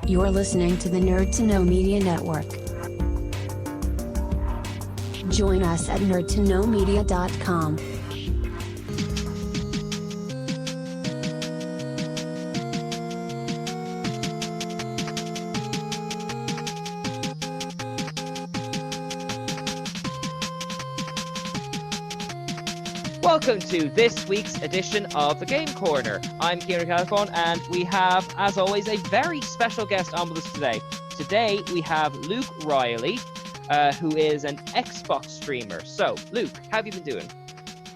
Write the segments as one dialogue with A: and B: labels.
A: You're listening to the Nerd to Know Media Network. Join us at nerdtoknowmedia.com.
B: Welcome to this week's edition of the Game Corner. I'm Kieran Calcon, and we have, as always, a very special guest on with us today. Today, we have Luke Riley, who is an Xbox streamer. So, Luke, how have you been doing?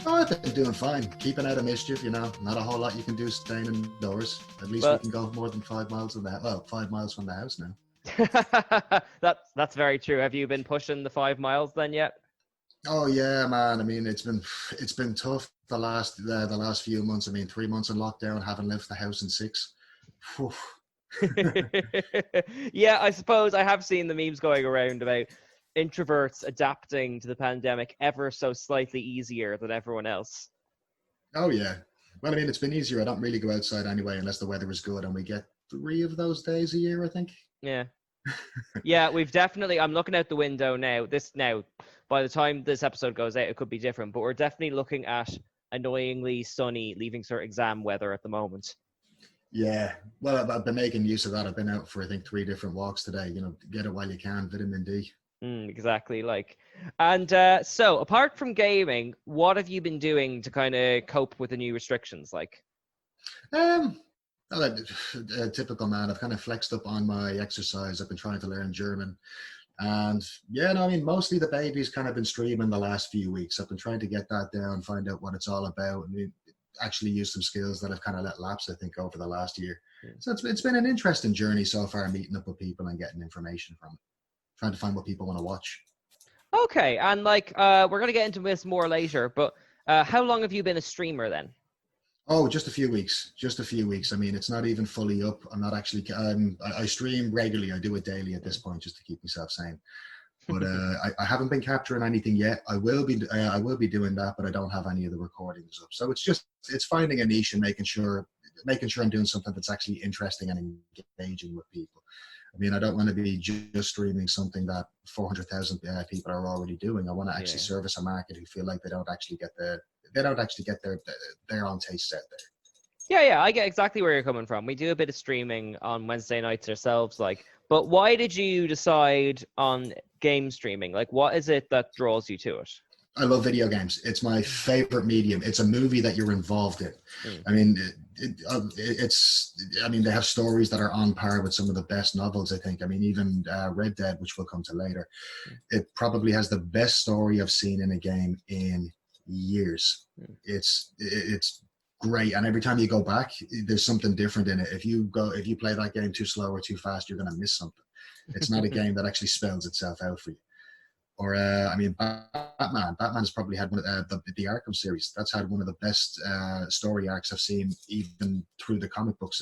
C: Oh, I've been doing fine. Keeping out of mischief, not a whole lot you can do staying indoors. At least we can go more than 5 miles from the 5 miles from the house now.
B: That's very true. Have you been pushing the 5 miles then yet?
C: Oh yeah, man. I mean, it's been tough the last few months. I mean, 3 months in lockdown, haven't left the house in 6. Whew.
B: Yeah, I suppose I have seen the memes going around about introverts adapting to the pandemic ever so slightly easier than everyone else.
C: Oh yeah. Well, I mean, it's been easier. I don't really go outside anyway unless the weather is good, and we get 3 of those days a year, I think.
B: Yeah. Yeah, we've definitely, I'm looking out the window now. By the time this episode goes out, it could be different, but we're definitely looking at annoyingly sunny leaving cert exam weather at the moment.
C: Yeah, well, I've been making use of that. I've been out for, I think, 3 different walks today. Get it while you can, vitamin D.
B: Exactly. So apart from gaming, what have you been doing to kind of cope with the new restrictions?
C: A typical man. I've kind of flexed up on my exercise. I've been trying to learn German. And yeah, no, I mean, mostly the baby's kind of been streaming the last few weeks. I've been trying to get that down, find out what it's all about, and actually use some skills that I've kind of let lapse, I think, over the last year. Yeah. So it's been an interesting journey so far, meeting up with people and getting information from it, trying to find what people want to watch.
B: Okay, and we're going to get into this more later, but how long have you been a streamer then?
C: Oh, just a few weeks. I mean, it's not even fully up. I'm not actually, I stream regularly. I do it daily at this point just to keep myself sane. But I haven't been capturing anything yet. I will be doing that, but I don't have any of the recordings up. So it's finding a niche and making sure I'm doing something that's actually interesting and engaging with people. I mean, I don't want to be just streaming something that 400,000 people are already doing. I want to actually service a market who feel like they don't actually get their own tastes out there.
B: Yeah, I get exactly where you're coming from. We do a bit of streaming on Wednesday nights ourselves, but why did you decide on game streaming? What is it that draws you to it?
C: I love video games. It's my favorite medium. It's a movie that you're involved in. I mean, they have stories that are on par with some of the best novels, I think. I mean, even Red Dead, which we'll come to later, it probably has the best story I've seen in a game in years. It's great, and every time you go back, there's something different in it. If you play that game too slow or too fast, you're going to miss something. It's not a game that actually spells itself out for you. Or Batman's probably had one of the Arkham series. That's had one of the best story arcs I've seen, even through the comic books.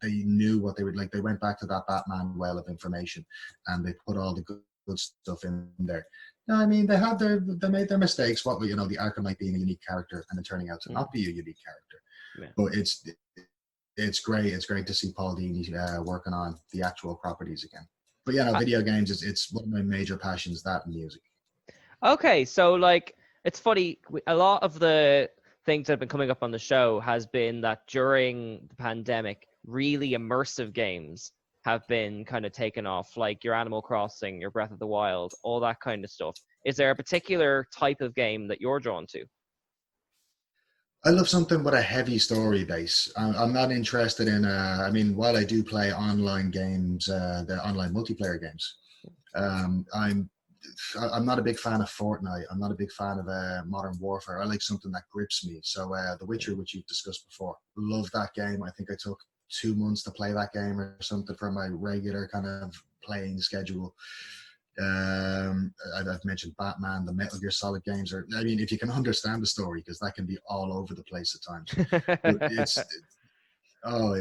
C: They knew what they would like. They went back to that Batman well of information, and they put all the good stuff in there. No, I mean, they made their mistakes. The Arkham Knight being a unique character and then turning out to not be a unique character. Yeah. But it's great. It's great to see Paul Dini working on the actual properties again. But video games it's one of my major passions, that and music.
B: Okay, so it's funny. A lot of the things that have been coming up on the show has been that during the pandemic, really immersive games have been kind of taken off, like your Animal Crossing, your Breath of the Wild, all that kind of stuff. Is there a particular type of game that you're drawn to?
C: I love something with a heavy story base. I'm not interested in, while I do play online games, the online multiplayer games, I'm not a big fan of Fortnite. I'm not a big fan of Modern Warfare. I like something that grips me. So The Witcher, which you've discussed before, love that game. I think I took 2 months to play that game or something for my regular kind of playing schedule. I've mentioned Batman, the Metal Gear Solid games, if you can understand the story, because that can be all over the place at times. Have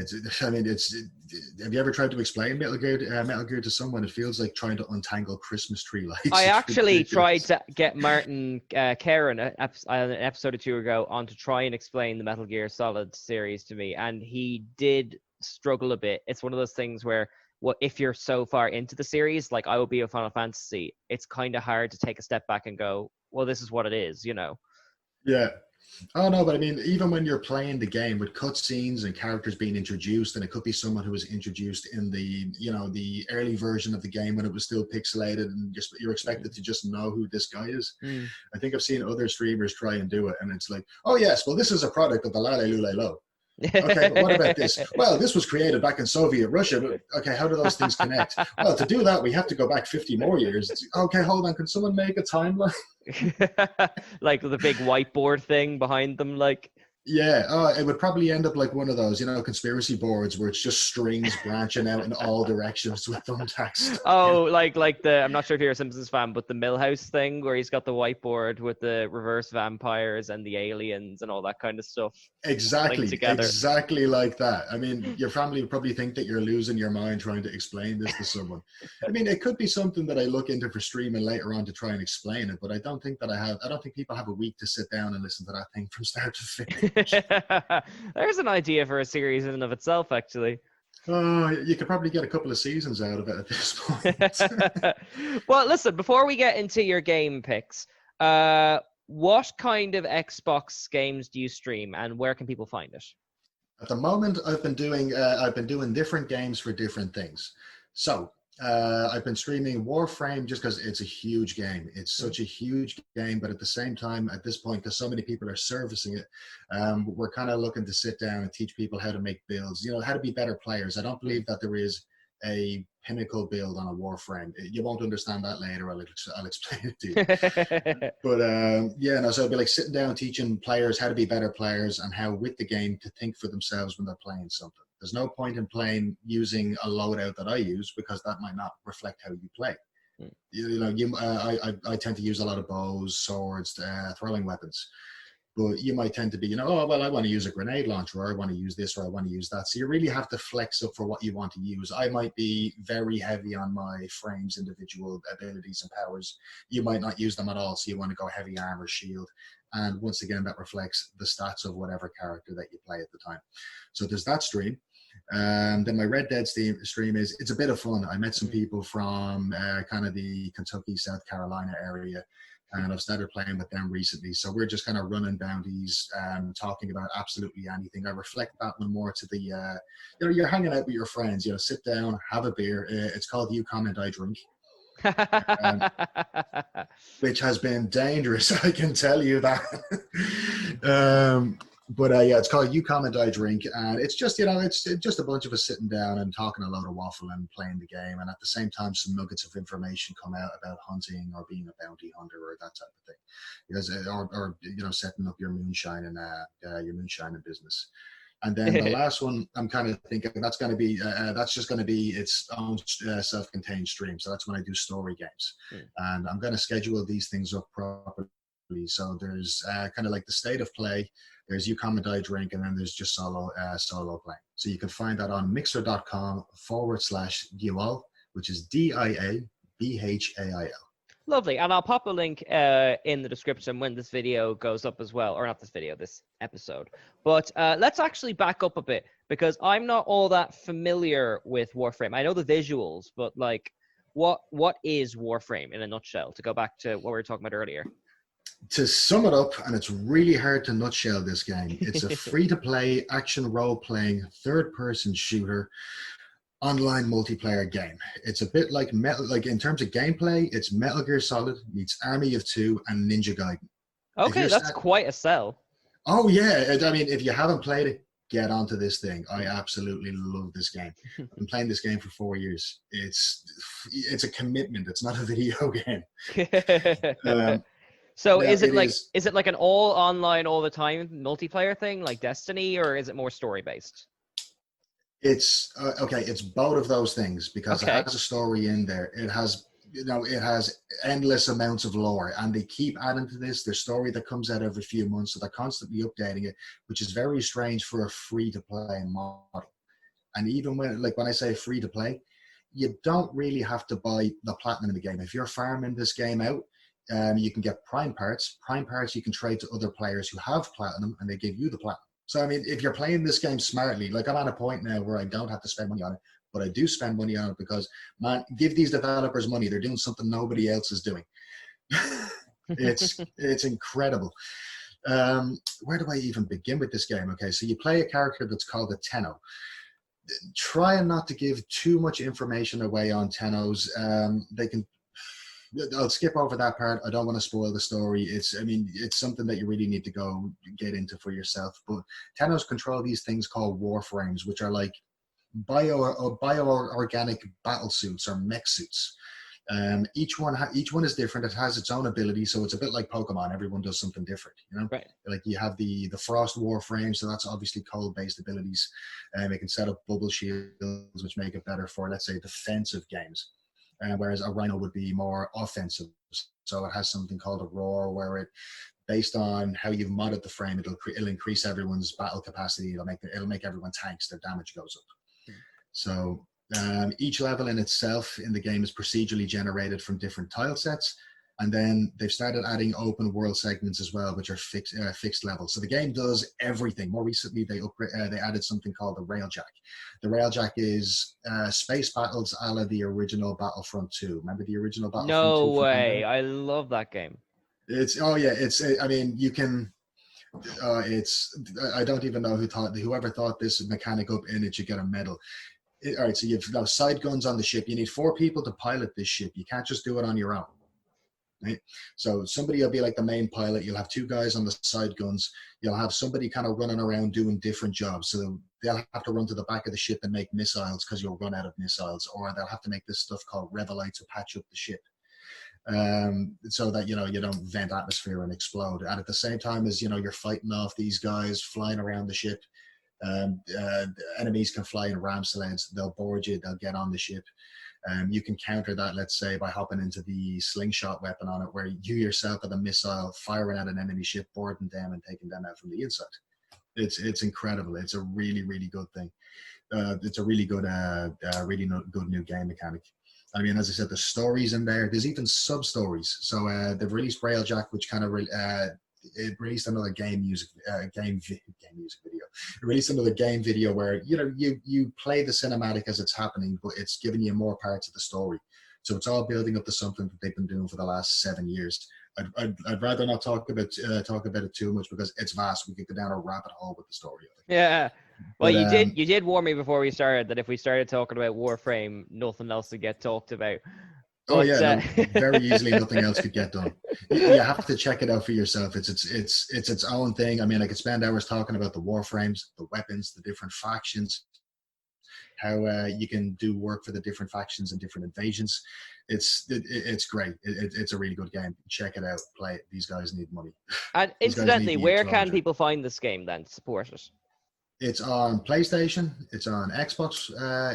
C: you ever tried to explain Metal Gear to someone? It feels like trying to untangle Christmas tree lights.
B: I actually tried to get Martin Caron an episode or 2 ago on to try and explain the Metal Gear Solid series to me, and he did struggle a bit. It's one of those things where what if you're so far into the series, like I would be a Final Fantasy, it's kind of hard to take a step back and go, well, this is what it is, you know?
C: Yeah. Oh no, but I mean, even when you're playing the game with cutscenes and characters being introduced, and it could be someone who was introduced in the, you know, the early version of the game when it was still pixelated, and just you're expected to just know who this guy is. I think I've seen other streamers try and do it, and it's like, oh yes, well this is a product of the Lale Lule Lo. Okay, but what about this? Well, this was created back in Soviet Russia. But okay, how do those things connect? Well, to do that, we have to go back 50 more years. Okay, hold on. Can someone make a timeline?
B: Like the big whiteboard thing behind them, like.
C: Yeah, it would probably end up like one of those, you know, conspiracy boards where it's just strings branching out in all directions with thumbtacks.
B: Oh, like the, I'm not sure if you're a Simpsons fan, but the Millhouse thing where he's got the whiteboard with the reverse vampires and the aliens and all that kind of stuff.
C: Exactly,
B: together.
C: exactly like that. I mean, your family would probably think that you're losing your mind trying to explain this to someone. I mean, it could be something that I look into for streaming later on to try and explain it, but I don't think people have a week to sit down and listen to that thing from start to finish.
B: There's an idea for a series in and of itself, actually.
C: Oh, you could probably get a couple of seasons out of it at this point.
B: Well, listen, before we get into your game picks, what kind of Xbox games do you stream, and where can people find it?
C: At the moment, I've been doing different games for different things. So I've been streaming Warframe just because it's a huge game. It's such a huge game, but at the same time, at this point, because so many people are servicing it, we're kind of looking to sit down and teach people how to make builds, you know, how to be better players. I don't believe that there is a pinnacle build on a Warframe. You won't understand that later. I'll explain it to you. But yeah, no, so it'd be like sitting down teaching players how to be better players and how with the game to think for themselves when they're playing something. There's no point in playing using a loadout that I use because that might not reflect how you play. I tend to use a lot of bows, swords, throwing weapons. But you might tend to be, you know, oh, well, I want to use a grenade launcher, or I want to use this, or I want to use that. So you really have to flex up for what you want to use. I might be very heavy on my frame's individual abilities and powers. You might not use them at all. So you want to go heavy armor, shield. And once again, that reflects the stats of whatever character that you play at the time. So there's that stream. Then my Red Dead stream it's a bit of fun. I met some people from kind of the Kentucky, South Carolina area, and I've started playing with them recently. So we're just kind of running bounties, talking about absolutely anything. I reflect that one more to the, you know, you're hanging out with your friends, you know, sit down, have a beer. It's called You Comment, I Drink. Which has been dangerous, I can tell you that. But yeah, it's called You Comment, I Drink, and it's just, you know, it's just a bunch of us sitting down and talking a load of waffle and playing the game, and at the same time, some nuggets of information come out about hunting or being a bounty hunter or that type of thing, because or you know, setting up your moonshining business. And then the last one, I'm kind of thinking that's going to be that's just going to be its own self-contained stream. So that's when I do story games, and I'm going to schedule these things up properly. So there's kind of like the state of play. There's You Comment, I Drink, and then there's just solo playing. So you can find that on mixer.com/Diawal, which is DIABHAIL.
B: Lovely. And I'll pop a link in the description when this video goes up as well. Or not this video, this episode. But let's actually back up a bit, because I'm not all that familiar with Warframe. I know the visuals, but like, what is Warframe in a nutshell? To go back to what we were talking about earlier.
C: To sum it up, and it's really hard to nutshell this game, it's a free-to-play, action role-playing, third-person shooter, online multiplayer game. It's a bit like in terms of gameplay, it's Metal Gear Solid meets Army of Two and Ninja Gaiden.
B: Okay, that's quite a sell.
C: Oh yeah, I mean, if you haven't played it, get onto this thing. I absolutely love this game. I've been playing this game for 4 years. It's a commitment. It's not a video game.
B: So is it like an all online all the time multiplayer thing like Destiny, or is it more story based?
C: It's okay. It's both of those things, because it has a story in there. It has, you know, it has endless amounts of lore, and they keep adding to this. There's story that comes out every few months, so they're constantly updating it, which is very strange for a free to play model. And even when I say free to play, you don't really have to buy the platinum in the game. If you're farming this game out, you can get prime parts. Prime parts you can trade to other players who have platinum, and they give you the platinum. So I mean, if you're playing this game smartly, like I'm at a point now where I don't have to spend money on it, but I do spend money on it because, man, give these developers money. They're doing something nobody else is doing. It's incredible. Where do I even begin with this game? Okay, so you play a character that's called a Tenno. Try not to give too much information away on Tennos. They can. I'll skip over that part. I don't want to spoil the story. I mean, it's something that you really need to go get into for yourself. But Tennos control these things called warframes, which are like bioorganic battle suits or mech suits. Each one is different. It has its own ability, so it's a bit like Pokemon. Everyone does something different, you know.
B: Right.
C: Like you have the Frost Warframe, so that's obviously cold-based abilities. It can set up bubble shields, which make it better for, let's say, defensive games. Whereas a Rhino would be more offensive. So it has something called a Roar, where it, based on how you've modded the frame, it'll increase everyone's battle capacity. It'll make everyone tanks. Their damage goes up. So each level in itself in the game is procedurally generated from different tile sets, and then they've started adding open world segments as well, which are fixed levels. So the game does everything. More recently, they added something called the Railjack. The Railjack is space battles a la the original Battlefront 2. Remember the original Battlefront 2?
B: No way! I love that game.
C: I mean, you can. I don't even know whoever thought this mechanic up in it should get a medal. All right, so you've got side guns on the ship. You need 4 people to pilot this ship. You can't just do it on your own. Right? So somebody will be like the main pilot. You'll have 2 guys on the side guns. You'll have somebody kind of running around doing different jobs. So they'll have to run to the back of the ship and make missiles because you'll run out of missiles, or they'll have to make this stuff called Revelites to patch up the ship. So that you don't vent atmosphere and explode. And at the same time as you're fighting off these guys flying around the ship, enemies can fly in ram sleds. They'll board you. They'll get on the ship. You can counter that, let's say, by hopping into the slingshot weapon on it, where you yourself are the missile firing at an enemy ship, boarding them and taking them out from the inside. It's incredible. It's a really, really good thing. It's a really good new game mechanic. I mean, as I said, the stories in there. There's even sub stories. So they've released Railjack, which kind of it released another game music video. It released another game video where you play the cinematic as it's happening, but it's giving you more parts of the story. So it's all building up to something that they've been doing for the last 7 years. I'd rather not talk about it too much because it's vast. We could go down a rabbit hole with the story of it.
B: Yeah. Well,
C: But,
B: you did warn me before we started that if we started talking about Warframe, nothing else would get talked about.
C: Oh yeah, no, very easily nothing else could get done. You have to check it out for yourself. It's its own thing. I mean, I could spend hours talking about the warframes, the weapons, the different factions, how you can do work for the different factions and different invasions. It's great. It's a really good game. Check it out. Play it. These guys need money.
B: And incidentally, where can people find this game then to support it?
C: It's on PlayStation. It's on Xbox.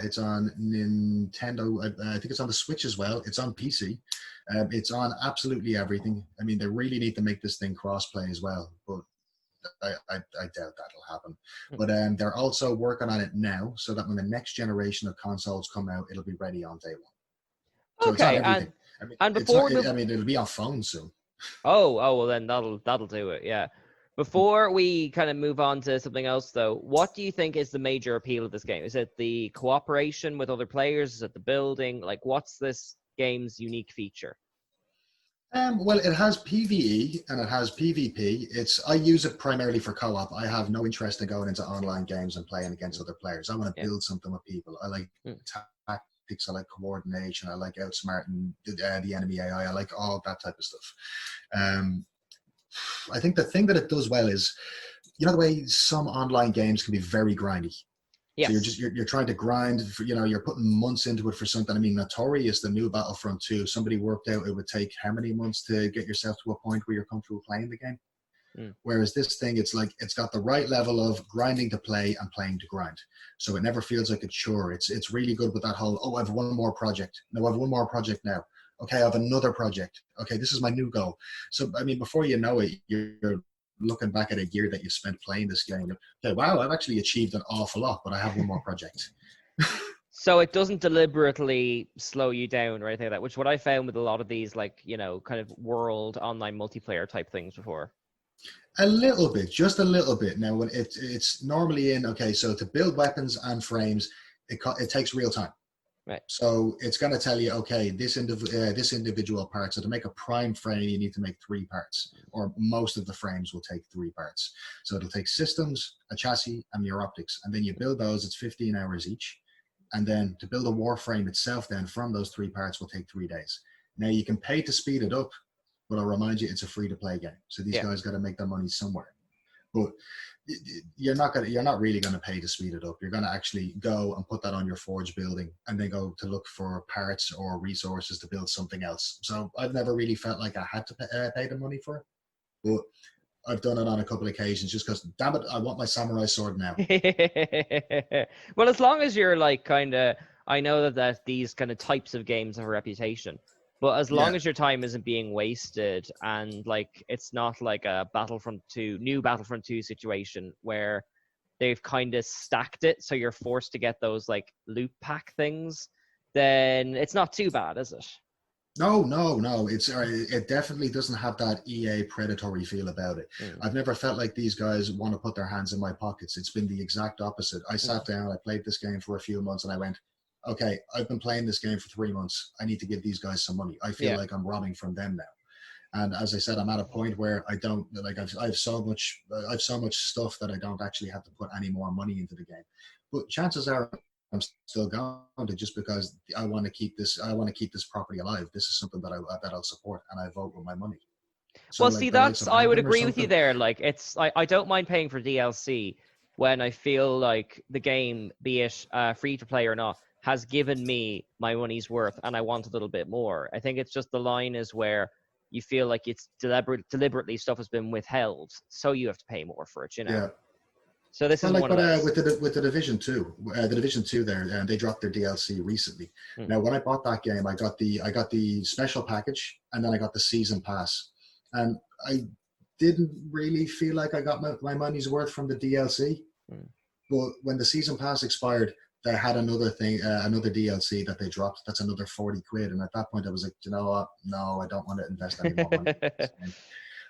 C: It's on Nintendo. I think it's on the Switch as well. It's on PC. It's on absolutely everything. I mean, they really need to make this thing cross-play as well, but I doubt that'll happen. But they're also working on it now, so that when the next generation of consoles come out, it'll be ready on day one. So
B: Okay,
C: it's on everything. I mean, it'll be on phones soon.
B: Oh, well then that'll do it. Yeah. Before we kind of move on to something else, though, what do you think is the major appeal of this game? Is it the cooperation with other players? Is it the building? Like, what's this game's unique feature?
C: Well, it has PvE and it has PvP. I use it primarily for co-op. I have no interest in going into online games and playing against other players. I want to build something with people. I like tactics. I like coordination. I like outsmarting the enemy AI. I like all that type of stuff. I think the thing that it does well is, the way some online games can be very grindy.
B: Yes.
C: So you're trying to grind for, you're putting months into it for something. I mean, Notorious, the new Battlefront 2, somebody worked out it would take how many months to get yourself to a point where you're comfortable playing the game. Whereas this thing, it's like, it's got the right level of grinding to play and playing to grind. So it never feels like a chore. It's really good with that whole, I have one more project. No, I have one more project now. Okay, I have another project. Okay, this is my new goal. So, I mean, before you know it, you're looking back at a year that you spent playing this game. Okay, wow, I've actually achieved an awful lot, but I have one more project.
B: So it doesn't deliberately slow you down or anything like that, which is what I found with a lot of these, like, kind of world online multiplayer type things before.
C: A little bit, just a little bit. Now, when it's normally in, okay, so to build weapons and frames, it takes real time.
B: Right.
C: So it's going to tell you, okay, this individual part. So to make a prime frame, you need to make 3 parts, or most of the frames will take 3 parts. So it'll take systems, a chassis, and your optics, and then you build those. It's 15 hours each, and then to build a warframe itself, then from those 3 parts, will take 3 days. Now you can pay to speed it up, but I'll remind you, it's a free-to-play game. So these guys got to make their money somewhere. But you're not really going to pay to speed it up. You're going to actually go and put that on your forge building, and then go to look for parts or resources to build something else. So I've never really felt like I had to pay the money for it, but I've done it on a couple of occasions just because, damn it, I want my samurai sword now.
B: Well, as long as you're like I know that these kind of types of games have a reputation. But as long as your time isn't being wasted, and like it's not like a new Battlefront 2 situation where they've kind of stacked it so you're forced to get those like loot pack things, then it's not too bad, is it?
C: No. It definitely doesn't have that EA predatory feel about it. I've never felt like these guys want to put their hands in my pockets. It's been the exact opposite. I sat down, I played this game for a few months, and I went, okay, I've been playing this game for 3 months. I need to give these guys some money. I feel like I'm robbing from them now. And as I said, I'm at a point where I don't like. I've so much stuff that I don't actually have to put any more money into the game. But chances are I'm still going to, just because I want to keep this. I want to keep this property alive. This is something that I'll support, and I vote with my money. So,
B: well,
C: like,
B: see,
C: that's
B: I would agree with you there. Like, I don't mind paying for DLC when I feel like the game, be it free to play or not, has given me my money's worth, and I want a little bit more. I think it's just the line is where you feel like it's deliberately stuff has been withheld, so you have to pay more for it, you know?
C: Yeah.
B: So this is
C: like
B: one of those.
C: with the Division 2, there, they dropped their DLC recently. Now, when I bought that game, I got the special package, and then I got the season pass, and I didn't really feel like I got my money's worth from the DLC. But when the season pass expired, they had another DLC that they dropped. That's another 40 quid. And at that point I was like, you know what? No, I don't want to invest any more money.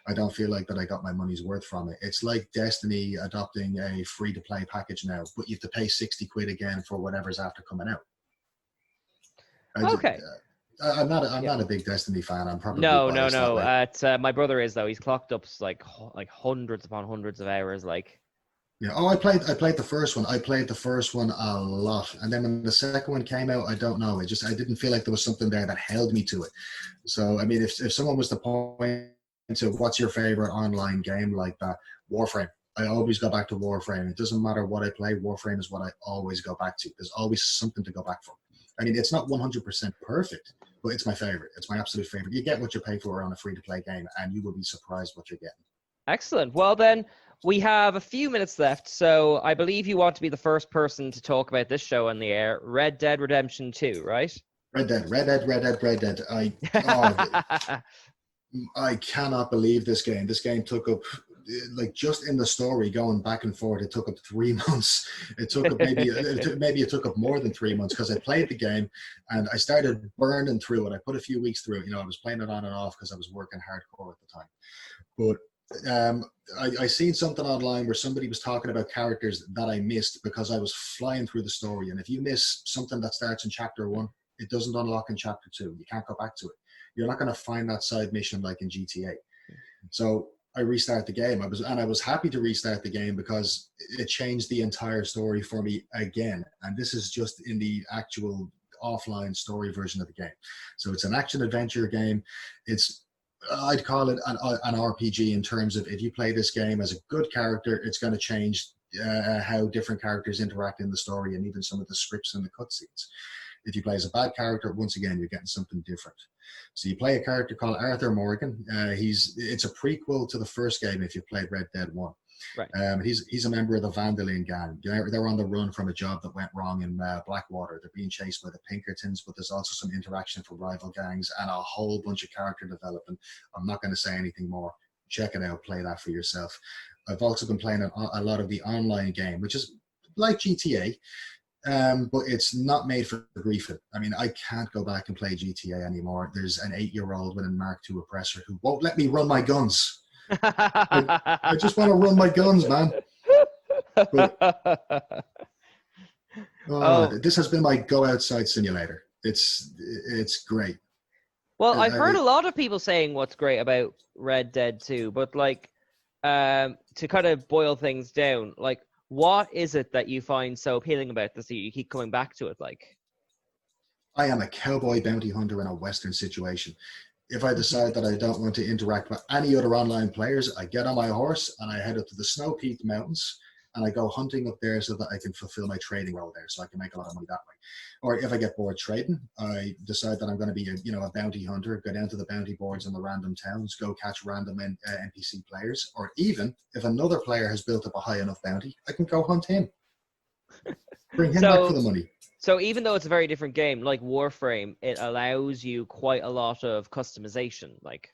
C: I don't feel like that I got my money's worth from it. It's like Destiny adopting a free to play package now, but you have to pay 60 quid again for whatever's after coming out. I'm not a big Destiny fan. I'm probably
B: no. My brother is, though. He's clocked up like hundreds upon hundreds of hours, like.
C: Yeah. Oh, I played the first one. I played the first one a lot, and then when the second one came out, I don't know. I didn't feel like there was something there that held me to it. So, I mean, if someone was to point to what's your favorite online game like that, Warframe. I always go back to Warframe. It doesn't matter what I play. Warframe is what I always go back to. There's always something to go back for. I mean, it's not 100% perfect, but it's my favorite. It's my absolute favorite. You get what you pay for on a free-to-play game, and you will be surprised what you're getting.
B: Excellent. Well, then, we have a few minutes left, so I believe you want to be the first person to talk about this show on the air, Red Dead Redemption 2, right?
C: Red Dead. I cannot believe this game. This game took up, like, just in the story, going back and forth, it took up 3 months. It took up maybe it took up more than 3 months, because I played the game and I started burning through it. I put a few weeks through it. I was playing it on and off because I was working hardcore at the time. But I seen something online where somebody was talking about characters that I missed because I was flying through the story. And if you miss something that starts in chapter 1, it doesn't unlock in chapter 2. You can't go back to it. You're not going to find that side mission like in GTA. So I restart the game. I was happy to restart the game because it changed the entire story for me again. And this is just in the actual offline story version of the game. So it's an action adventure game. I'd call it an RPG in terms of, if you play this game as a good character, it's going to change how different characters interact in the story, and even some of the scripts and the cutscenes. If you play as a bad character, once again, you're getting something different. So you play a character called Arthur Morgan. It's a prequel to the first game if you've played Red Dead 1.
B: Right.
C: He's a member of the Vandalin gang. They're on the run from a job that went wrong in Blackwater. They're being chased by the Pinkertons, but there's also some interaction from rival gangs and a whole bunch of character development. I'm not going to say anything more. Check it out. Play that for yourself. I've also been playing a lot of the online game, which is like GTA, but it's not made for griefing. I mean, I can't go back and play GTA anymore. There's an 8-year-old with a Mark II oppressor who won't let me run my guns. I just want to run my guns, man. But
B: Oh,
C: this has been my go outside simulator. It's great.
B: well, I've heard
C: I,
B: a lot of people saying what's great about Red Dead 2, but like, to kind of boil things down, like, what is it that you find so appealing about this that you keep coming back to it? Like,
C: I am a cowboy bounty hunter in a Western situation. If I decide that I don't want to interact with any other online players, I get on my horse and I head up to the snow-peaked mountains and I go hunting up there so that I can fulfill my trading role there, so I can make a lot of money that way. Or if I get bored trading, I decide that I'm going to be a bounty hunter, go down to the bounty boards in the random towns, go catch random NPC players, or even if another player has built up a high enough bounty, I can go hunt him, bring him back for the
B: so,
C: money.
B: so even though it's a very different game, like Warframe, it allows you quite a lot of customization. Like,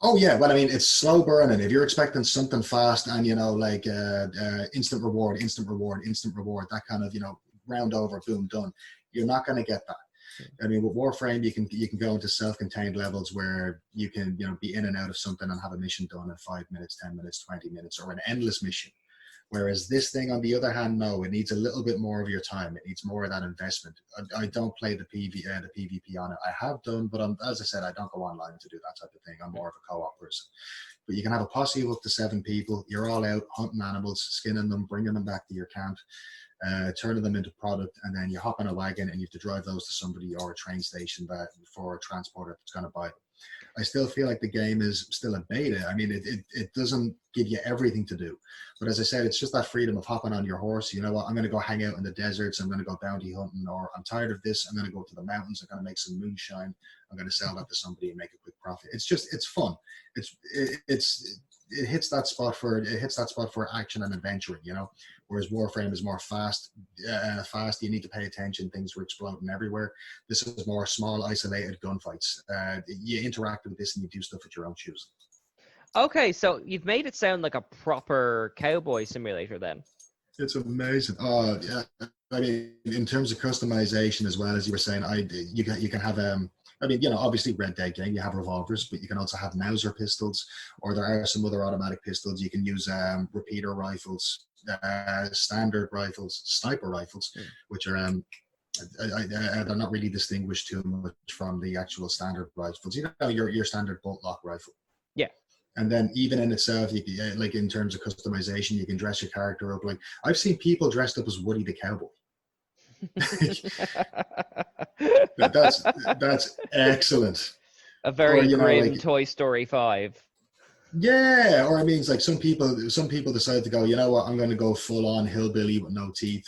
C: Oh yeah, well I mean it's slow burning. If you're expecting something fast and like instant reward, instant reward, instant reward, that kind of round over, boom, done, you're not going to get that. I mean with Warframe you can go into self-contained levels where you can be in and out of something and have a mission done in 5 minutes, 10 minutes, 20 minutes, or an endless mission. Whereas this thing, on the other hand, no, it needs a little bit more of your time. It needs more of that investment. I don't play the PvP on it. I have done, but as I said, I don't go online to do that type of thing. I'm more of a co-op person. But you can have a posse of up to 7 people. You're all out hunting animals, skinning them, bringing them back to your camp, turning them into product, and then you hop on a wagon and you have to drive those to somebody or a train station for a transporter that's going to buy them. I still feel like the game is still a beta. I mean, it doesn't give you everything to do. But as I said, it's just that freedom of hopping on your horse. You know what? I'm going to go hang out in the deserts. I'm going to go bounty hunting, or I'm tired of this. I'm going to go to the mountains. I'm going to make some moonshine. I'm going to sell that to somebody and make a quick profit. It's fun. It hits that spot for action and adventuring. Whereas Warframe is more fast. You need to pay attention. Things were exploding everywhere. This is more small, isolated gunfights. You interact with this and you do stuff at your own choosing.
B: okay, so you've made it sound like a proper cowboy simulator then.
C: It's amazing. Oh, yeah. I mean, in terms of customization, as well as you were saying, you can have I mean, obviously Red Dead game, you have revolvers, but you can also have Mauser pistols, or there are some other automatic pistols. You can use repeater rifles, standard rifles, sniper rifles, which are they're not really distinguished too much from the actual standard rifles. Your standard bolt lock rifle.
B: Yeah.
C: And then even in itself, like in terms of customization, you can dress your character up. Like I've seen people dressed up as Woody the Cowboy. That's excellent.
B: A very
C: Or
B: grim Toy Story 5.
C: Yeah, or I mean, it's like some people decide to go, you know what, I'm going to go full on hillbilly with no teeth,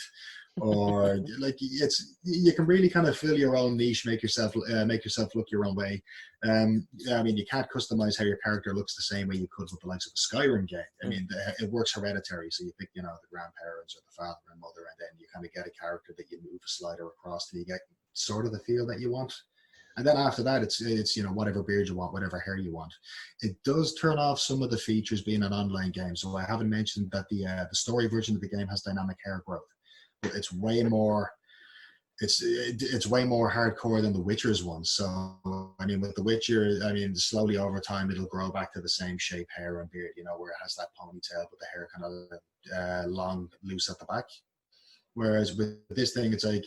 C: or like you can really kind of fill your own niche, make yourself look your own way. I mean, you can't customize how your character looks the same way you could with the likes of a Skyrim game. I mean, it works hereditary, so you pick the grandparents or the father and mother, and then you kind of get a character that you move a slider across till you get sort of the feel that you want. And then after that, it's whatever beard you want, whatever hair you want. It does turn off some of the features being an online game. So I haven't mentioned that the story version of the game has dynamic hair growth, but it's way more. It's way more hardcore than the Witcher's one. So I mean, with the Witcher, I mean, slowly over time it'll grow back to the same shape, hair and beard. Where it has that ponytail, but the hair kind of long, loose at the back. Whereas with this thing, it's like.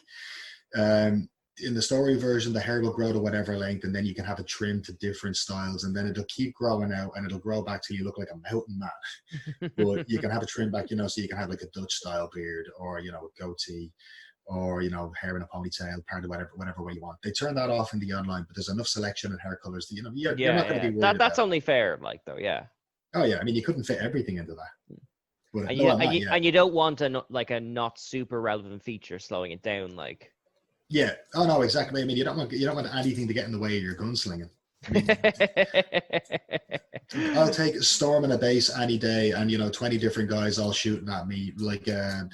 C: In the story version, the hair will grow to whatever length, and then you can have it trimmed to different styles, and then it'll keep growing out, and it'll grow back till you look like a mountain man. But you can have it trimmed back, so you can have like a Dutch style beard, or a goatee, or hair in a ponytail, part of whatever way you want. They turn that off in the online, but there's enough selection and hair colors that you're not going to be worried about.
B: That's only fair, like though, yeah.
C: Oh yeah, I mean you couldn't fit everything into that. But
B: and you don't want a not super relevant feature slowing it down, like.
C: Yeah. Oh no, exactly. I mean, you don't want anything to get in the way of your gunslinging. I mean, I'll take storming a base any day, and 20 different guys all shooting at me like a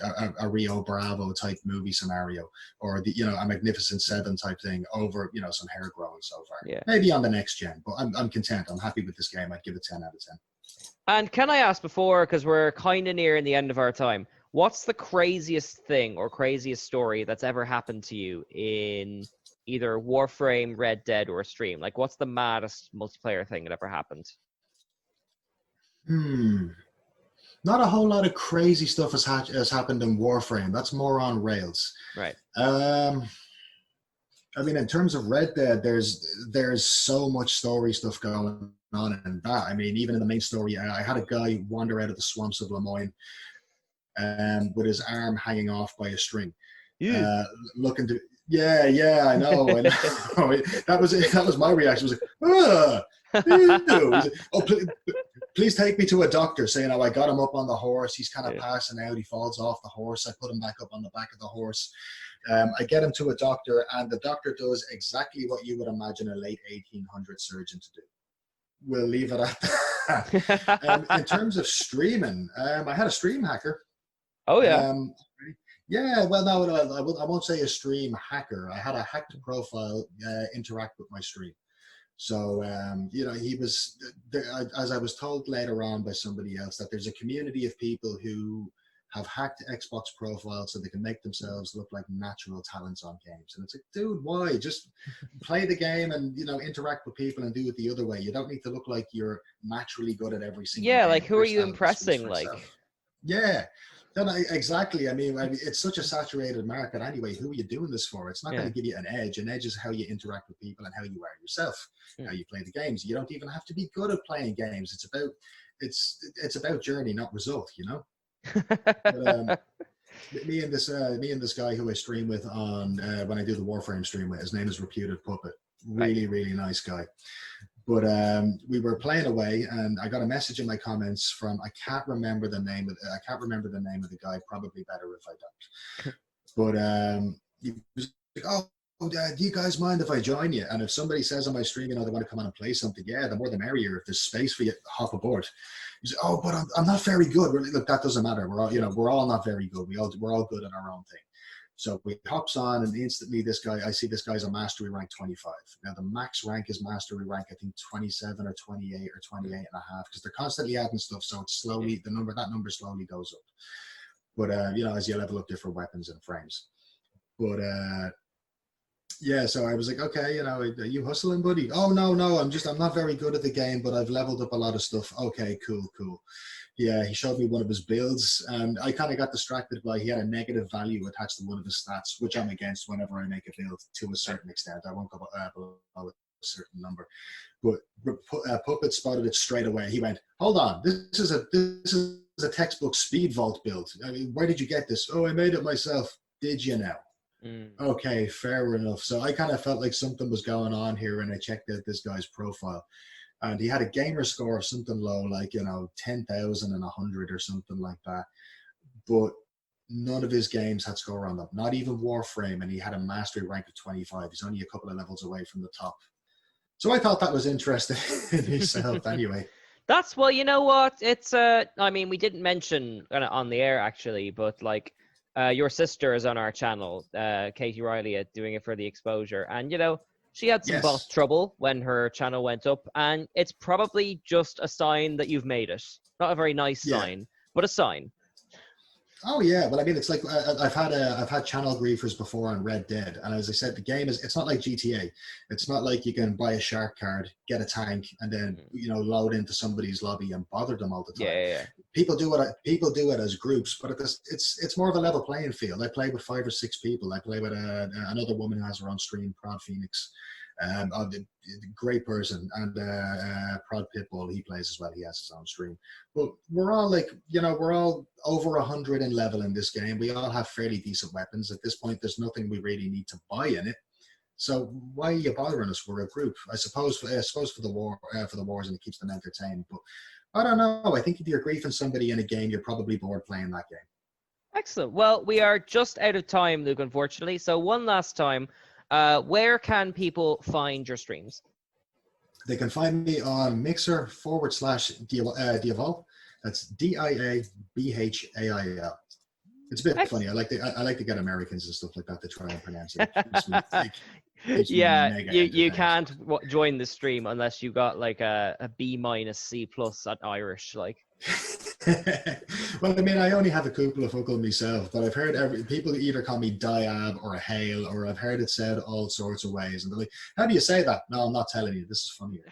C: Rio Bravo type movie scenario, or a Magnificent Seven type thing over some hair growing so far.
B: Yeah.
C: Maybe on the next gen, but I'm content. I'm happy with this game. I'd give it 10 out of 10.
B: And can I ask before, because we're kind of nearing the end of our time, what's the craziest thing or craziest story that's ever happened to you in either Warframe, Red Dead, or Stream? Like, what's the maddest multiplayer thing that ever happened?
C: Hmm. Not a whole lot of crazy stuff has happened in Warframe. That's more on rails.
B: Right.
C: I mean, in terms of Red Dead, there's so much story stuff going on in that. I mean, even in the main story, I had a guy wander out of the swamps of Lemoyne with his arm hanging off by a string,
B: Ew.
C: uh, looking to. Yeah, I know. That was my reaction. I was like, ew. Oh, please take me to a doctor. So, I got him up on the horse. He's kind of
B: Yeah.
C: passing out. He falls off the horse. I put him back up on the back of the horse. I get him to a doctor, and the doctor does exactly what you would imagine a late 1800 surgeon to do. We'll leave it at that. In terms of streaming, I had a stream hacker.
B: Oh yeah.
C: Yeah, well, no, I won't say a stream hacker. I had a hacked profile interact with my stream. So, he was, as I was told later on by somebody else, that there's a community of people who have hacked Xbox profiles so they can make themselves look like natural talents on games. And it's like, dude, why? Just play the game and, interact with people and do it the other way. You don't need to look like you're naturally good at every single game.
B: Like who are you impressing?
C: Yeah. No, exactly. I mean, it's such a saturated market anyway. Who are you doing this for? It's not going to give you an edge. An edge is how you interact with people and how you are yourself, how you play the games. You don't even have to be good at playing games. It's about journey, not result. But, me and this guy who I stream with on when I do the Warframe stream with, his name is Reputed Puppet. Really nice guy. But we were playing away, and I got a message in my comments from I can't remember the name of the guy. Probably better if I don't. But he was like, "Oh, Dad, do you guys mind if I join you?" And if somebody says on my stream, they want to come on and play something, yeah, the more the merrier. If there's space for you, hop aboard. He's like, "Oh, but I'm not very good." We're like, "Look, that doesn't matter. We're all not very good. We're all good at our own thing." So we hops on, and instantly I see this guy's a mastery rank 25. Now the max rank is mastery rank, I think 27 or 28 or 28 and a half, because they're constantly adding stuff. So it's slowly, that number slowly goes up. But, as you level up different weapons and frames. But, yeah, so I was like, okay, are you hustling, buddy? Oh, no, I'm not very good at the game, but I've leveled up a lot of stuff. Okay, cool. Yeah, he showed me one of his builds, and I kind of got distracted by he had a negative value attached to one of his stats, which I'm against whenever I make a build to a certain extent. I won't go below a certain number. But Puppet spotted it straight away. He went, "Hold on, this is a textbook speed vault build. I mean, where did you get this?" "Oh, I made it myself." "Did you now?" Okay, fair enough. So I kind of felt like something was going on here, and I checked out this guy's profile. And he had a gamer score of something low, like 10,100 or something like that. But none of his games had score on them, not even Warframe. And he had a mastery rank of 25. He's only a couple of levels away from the top. So I thought that was interesting in itself anyway.
B: That's, well, you know what? It's I mean, we didn't mention on the air actually, but your sister is on our channel, Katie Riley, doing it for the exposure, and she had some boss trouble when her channel went up, and it's probably just a sign that you've made it. Not a very nice sign, but a sign.
C: Oh yeah, well, I mean, it's like I've had channel griefers before on Red Dead, and as I said, the game it's not like GTA. It's not like you can buy a shark card, get a tank, and then load into somebody's lobby and bother them all the time.
B: Yeah.
C: People do it as groups, but it's more of a level playing field. I play with 5 or 6 people. I play with another woman who has her own stream, Prod Phoenix. A great person, and Prod Pitbull, he plays as well. He has his own stream. But we're all we're all over 100 in level in this game. We all have fairly decent weapons. At this point, there's nothing we really need to buy in it. So why are you bothering us? We're a group. I suppose for the wars, and it keeps them entertained. But I don't know. I think if you're griefing somebody in a game, you're probably bored playing that game.
B: Excellent. Well, we are just out of time, Luke, unfortunately. So one last time, where can people find your streams?
C: They can find me on Mixer /Diaval. That's DIABHAIL. It's a bit funny. I like to get Americans and stuff like that to try and pronounce it.
B: Yeah, you can't join the stream unless you got like a B- C+ at Irish.
C: Well, I mean, I only have a couple of Huckle myself, but I've heard people either call me Diab or a Hale, or I've heard it said all sorts of ways. And they're like, how do you say that? No, I'm not telling you. This is funnier.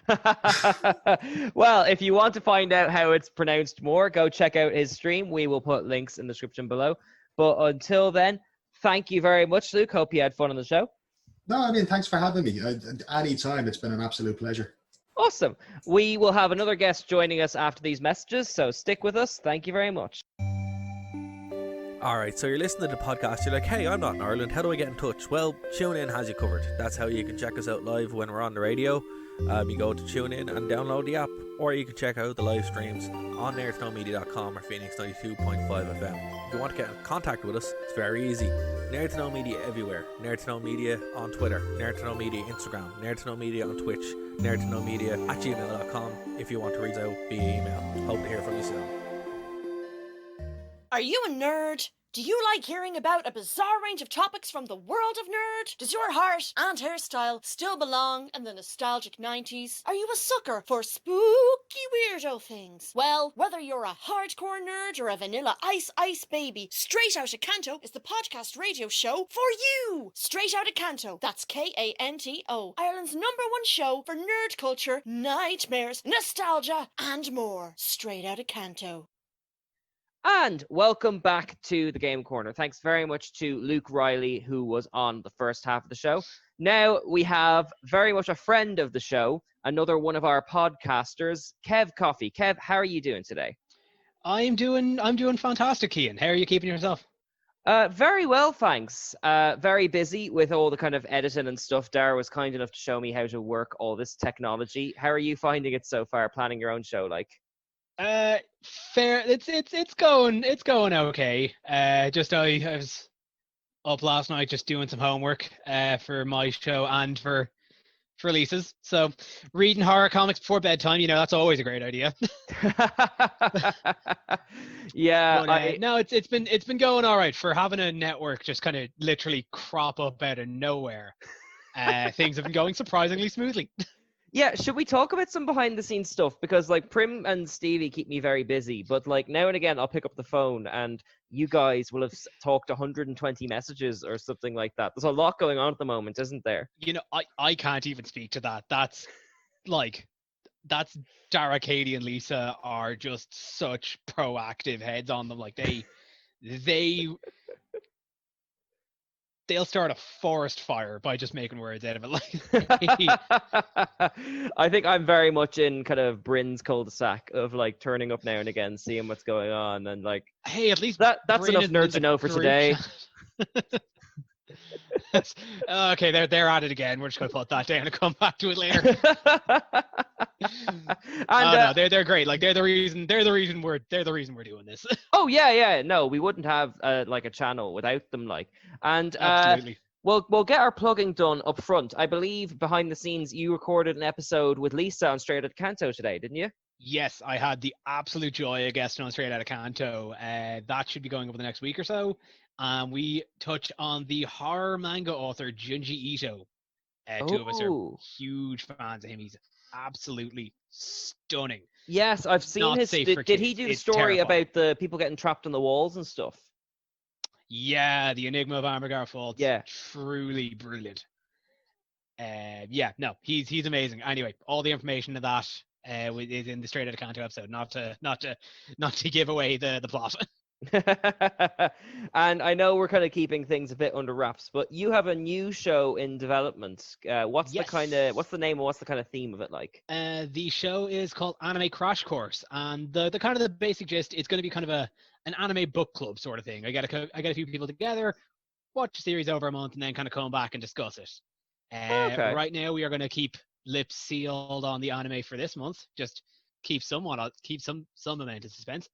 B: Well, if you want to find out how it's pronounced more, go check out his stream. We will put links in the description below. But until then, thank you very much, Luke. Hope you had fun on the show.
C: No, I mean, thanks for having me. Anytime. It's been an absolute pleasure.
B: Awesome. We will have another guest joining us after these messages, so stick with us. Thank you very much.
D: Alright, so you're listening to the podcast, you're like, hey, I'm not in Ireland, how do I get in touch? Well, TuneIn has you covered. That's how you can check us out live when we're on the radio. You go to TuneIn and download the app, or you can check out the live streams on nerdtoknowmedia.com or Phoenix 92.5 FM. If you want to get in contact with us, it's very easy. Nerd to Know Media everywhere. Nerd to Know Media on Twitter, Nerd to Know Media Instagram, Nerd to Know Media on Twitch, Nerd to Know Media at gmail.com if you want to reach out via email. Hope to hear from you soon.
E: Are you a nerd? Do you like hearing about a bizarre range of topics from the world of nerd? Does your heart and hairstyle still belong in the nostalgic 90s? Are you a sucker for spooky weirdo things? Well, whether you're a hardcore nerd or a vanilla ice baby, Straight Outta Canto is the podcast radio show for you! Straight Outta Canto, that's Kanto, Ireland's #1 show for nerd culture, nightmares, nostalgia, and more. Straight Outta Canto.
B: And welcome back to the Game Corner. Thanks very much to Luke Riley, who was on the first half of the show. Now we have very much a friend of the show, another one of our podcasters, Kev Coffey. Kev, how are you doing today?
F: I'm doing fantastic, Ian. How are you keeping yourself?
B: Very well, thanks. Very busy with all the kind of editing and stuff. Dara was kind enough to show me how to work all this technology. How are you finding it so far, planning your own show like?
F: Fair. It's going okay. Just I was up last night just doing some homework for my show and for Lisa's. So reading horror comics before bedtime, that's always a great idea.
B: Yeah,
F: But, no, it's been going all right for having a network just kind of literally crop up out of nowhere. Things have been going surprisingly smoothly.
B: Yeah, should we talk about some behind the scenes stuff? Because like Prim and Stevie keep me very busy, but like now and again I'll pick up the phone and you guys will have talked 120 messages or something like that. There's a lot going on at the moment, isn't there?
F: I can't even speak to that. That's Dara, Katie, and Lisa are just such proactive heads on them. Like they'll start a forest fire by just making words out of it.
B: I think I'm very much in kind of Bryn's cul-de-sac of like turning up now and again, seeing what's going on, and like,
F: hey, at least
B: that's
F: Bryn
B: enough
F: isn't
B: nerd
F: in
B: to
F: the
B: know for
F: group
B: today.
F: Okay, they're at it again. We're just gonna put that down and come back to it later.
B: And,
F: no, they're great. Like they're the reason we're doing this.
B: Oh yeah. No, we wouldn't have like a channel without them. Like, and
F: Absolutely.
B: we'll get our plugging done up front. I believe behind the scenes you recorded an episode with Lisa on Straight Outta Canto today, didn't you?
F: Yes, I had the absolute joy of guesting on Straight Outta Canto. That should be going up in the next week or so. We touch on the horror manga author Junji Ito. Two of us are huge fans of him. He's absolutely stunning.
B: Yes, I've seen
F: Not
B: his.
F: safe for
B: Did he
F: kids.
B: do the
F: It's
B: story
F: terrifying.
B: about the people getting trapped on the walls and stuff?
F: Yeah, the Enigma of Armagar Fault.
B: Yeah.
F: Truly brilliant. He's amazing. Anyway, all the information of that is in the Straight Outta Canto episode. Not to give away the plot.
B: And I know we're kind of keeping things a bit under wraps, but you have a new show in development. What's the name and what's the kind of theme of it like?
F: The show is called Anime Crash Course, and the kind of the basic gist, it's going to be kind of an anime book club sort of thing. I get a few people together, watch a series over a month, and then kind of come back and discuss it.
B: Okay.
F: Right now, we are going to keep lips sealed on the anime for this month. Just keep some amount of suspense.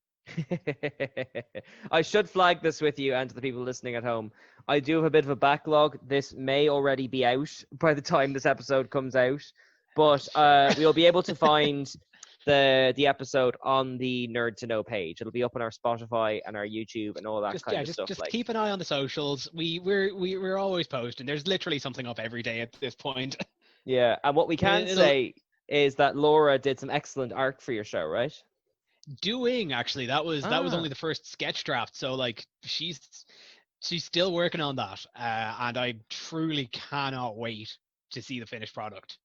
B: I should flag this with you and to the people listening at home. I do have a bit of a backlog. This may already be out by the time this episode comes out, but we'll be able to find the episode on the Nerd to Know page. It'll be up on our Spotify and our YouTube and all that of stuff.
F: Just keep an eye on the socials. We're always posting. There's literally something up every day at this point.
B: Yeah, and what we can say is that Laura did some excellent art for your show, right?
F: doing actually. That was
B: Ah.
F: only the first sketch draft. So like she's still working on that, and I truly cannot wait to see the finished product.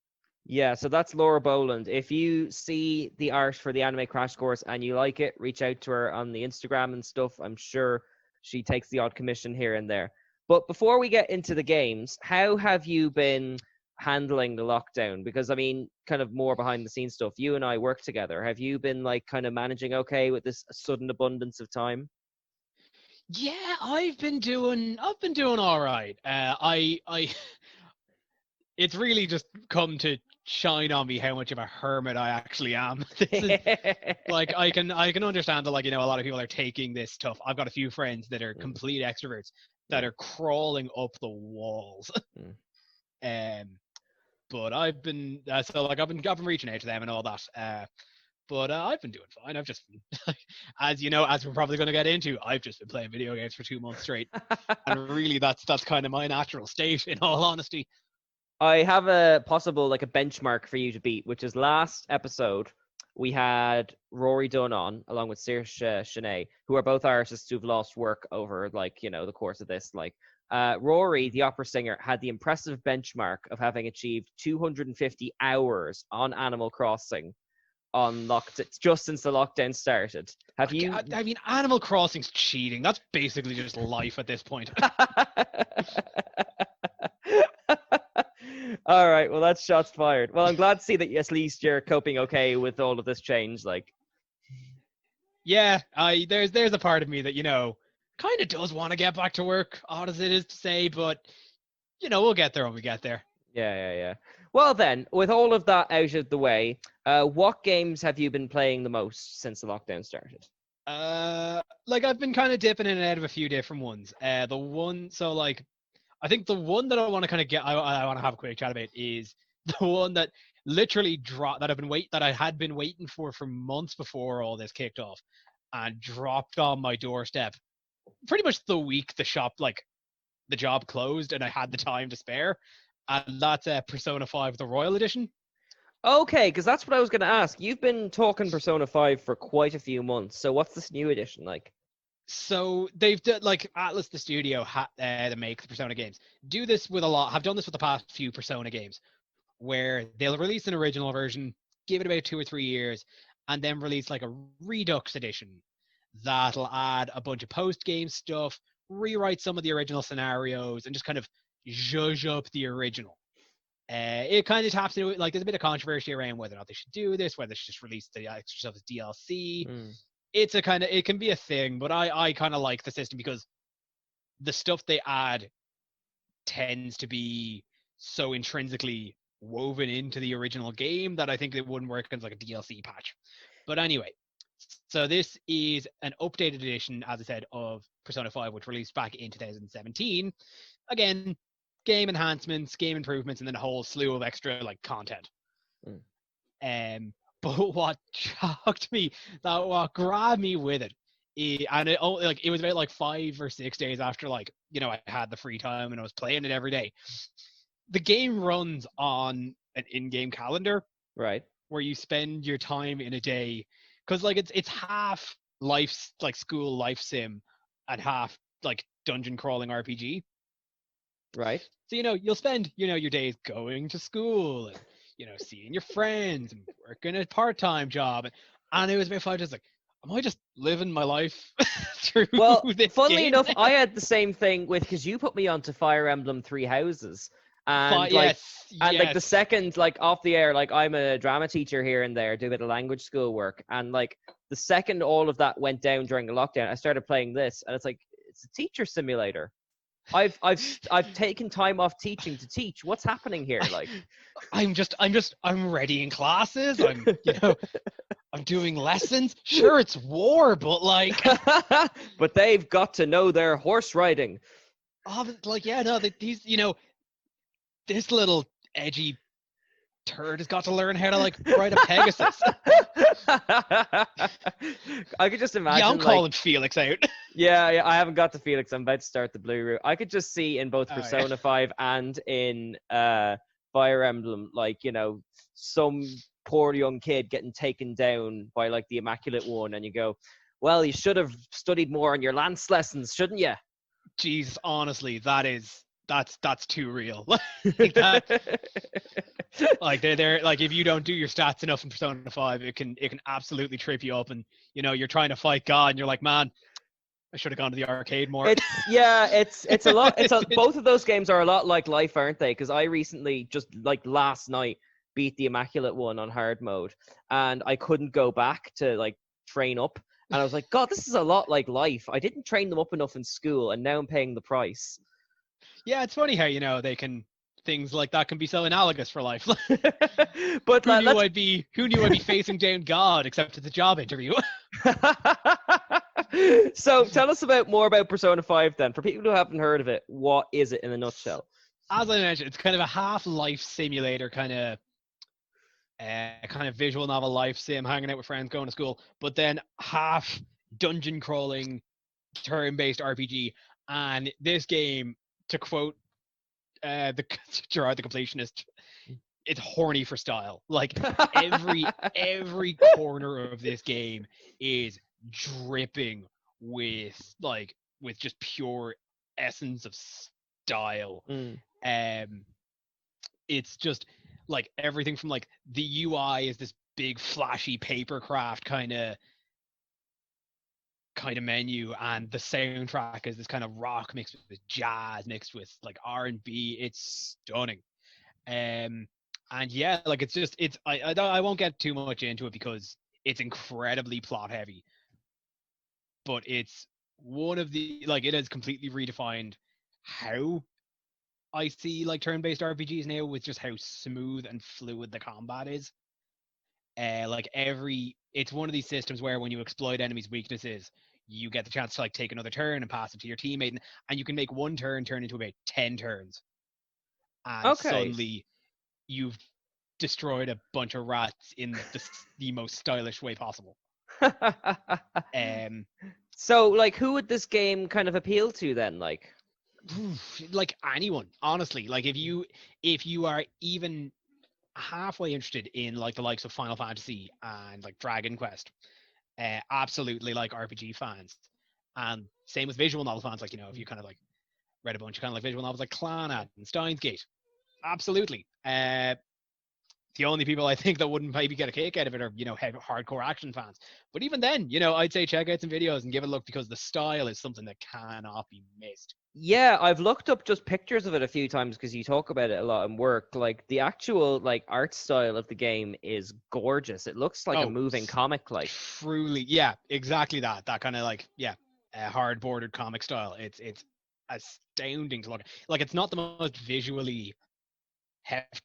B: Yeah, so that's Laura Boland. If you see the art for the Anime Crash Course and you like it, reach out to her on the Instagram and stuff. I'm sure she takes the odd commission here and there. But before we get into the games, how have you been handling the lockdown? Because I mean, kind of more behind the scenes stuff. You and I work together. Have you been like kind of managing okay with this sudden abundance of time?
F: Yeah, I've been doing all right. It's really just come to shine on me how much of a hermit I actually am. This is like I can understand that, like, a lot of people are taking this stuff. I've got a few friends that are complete extroverts that are crawling up the walls.
B: Mm.
F: Um, but I've been I've been reaching out to them and all that. But I've been doing fine. I've just been, as we're probably going to get into, I've just been playing video games for 2 months straight, and really that's kind of my natural state, in all honesty.
B: I have a possible like a benchmark for you to beat, which is last episode we had Rory Dunn on along with Saoirse Shanae, who are both artists who've lost work over the course of this. Like Rory, the opera singer, had the impressive benchmark of having achieved 250 hours on Animal Crossing on just since the lockdown started. Have you?
F: I mean, Animal Crossing's cheating. That's basically just life at this point.
B: All right, well that's shots fired. Well, I'm glad to see that at least you're coping okay with all of this change. Like,
F: Yeah, there's a part of me that kind of does want to get back to work, odd as it is to say, but we'll get there when we get there.
B: yeah. Well then, with all of that out of the way, what games have you been playing the most since the lockdown started?
F: Like I've been kind of dipping in and out of a few different ones. I think the one that I want to kind of I want to have a quick chat about is the one that literally dropped, that I had been waiting for months before all this kicked off, and dropped on my doorstep pretty much the week the job closed and I had the time to spare, and that's Persona 5 the Royal Edition.
B: Okay, because that's what I was going to ask. You've been talking Persona 5 for quite a few months. So what's this new edition like?
F: So they've done, like, Atlas, the studio that make the Persona games, have done this with the past few Persona games, where they'll release an original version, give it about 2 or 3 years, and then release like a Redux edition that'll add a bunch of post-game stuff, rewrite some of the original scenarios, and just kind of zhuzh up the original. It kind of taps into it. Like, there's a bit of controversy around whether or not they should do this, whether they should just release the extra stuff as DLC. It can be a thing, but I kind of like the system because the stuff they add tends to be so intrinsically woven into the original game that I think it wouldn't work as like a DLC patch. But anyway, so this is an updated edition, as I said, of Persona 5, which released back in 2017. Again, game enhancements, game improvements, and then a whole slew of extra like content. But what shocked me, what grabbed me with it, and it was about like 5 or 6 days after I had the free time and I was playing it every day. The game runs on an in-game calendar,
B: right?
F: Where you spend your time in a day, because like it's half life, like school life sim, and half like dungeon crawling RPG.
B: Right.
F: So you'll spend your days going to school and seeing your friends and working a part-time job, and it was about 5 days like, am I just living my life through this
B: funnily
F: game
B: enough,
F: now?
B: I had the same thing because you put me onto Fire Emblem Three Houses. And
F: Yes.
B: like the second, like off the air, like I'm a drama teacher here and there, do a bit of language school work. And like the second all of that went down during the lockdown, I started playing this, and it's like, it's a teacher simulator. I've taken time off teaching to teach. What's happening here? Like,
F: I'm readying classes. I'm doing lessons. Sure, it's war, but like,
B: but they've got to know their horse riding.
F: This little edgy turd has got to learn how to like ride a Pegasus.
B: I could just imagine.
F: Yeah, I'm calling Felix out.
B: Yeah, I haven't got to Felix. I'm about to start the blue route. I could just see in both Persona 5 and in Fire Emblem, like, some poor young kid getting taken down by like the Immaculate One, and you go, well, you should have studied more on your lance lessons, shouldn't you?
F: Jesus, honestly, that's too real. Like that, like they're like, if you don't do your stats enough in Persona 5, it can absolutely trip you up, and you're trying to fight God, and you're like, man, I should have gone to the arcade more.
B: It's a lot. Both of those games are a lot like life, aren't they? Because I recently, just like last night, beat the Immaculate One on hard mode, and I couldn't go back to like train up. And I was like, God, this is a lot like life. I didn't train them up enough in school, and now I'm paying the price.
F: Yeah, it's funny how things like that can be so analogous for life.
B: But
F: who knew I'd be facing down God except at the job interview?
B: So tell us more about Persona 5 then. For people who haven't heard of it, what is it in a nutshell?
F: As I mentioned, it's kind of a half-life simulator kind of visual novel life sim, hanging out with friends, going to school, but then half dungeon crawling, turn-based RPG. And this game, to quote the Gerard the Completionist, it's horny for style. Like every corner of this game is dripping with just pure essence of style. It's just like everything from like the UI is this big flashy papercraft kind of menu, and the soundtrack is this kind of rock mixed with jazz mixed with like R&B. It's stunning. And yeah, like I won't get too much into it because it's incredibly plot heavy, but it's one of the, like, it has completely redefined how I see like turn-based RPGs now, with just how smooth and fluid the combat is. It's one of these systems where when you exploit enemies' weaknesses, you get the chance to like take another turn and pass it to your teammate, and you can make one turn turn into about 10 turns, and suddenly you've destroyed a bunch of rats in the most stylish way possible.
B: So, like, who would this game kind of appeal to then? Like
F: anyone, honestly. Like if you are even halfway interested in like the likes of Final Fantasy and like Dragon Quest, absolutely like RPG fans, and same with visual novel fans. Like, if you kind of like read a bunch of kind of like visual novels like Clannad and Steins Gate, absolutely. The only people I think that wouldn't maybe get a kick out of it are, hardcore action fans. But even then, I'd say check out some videos and give it a look, because the style is something that cannot be missed.
B: Yeah, I've looked up just pictures of it a few times because you talk about it a lot in work. Like the actual like art style of the game is gorgeous. It looks like a moving comic, like.
F: Truly, yeah, exactly that. That kind of like, hard bordered comic style. It's astounding to look at. Like, it's not the most visually hefty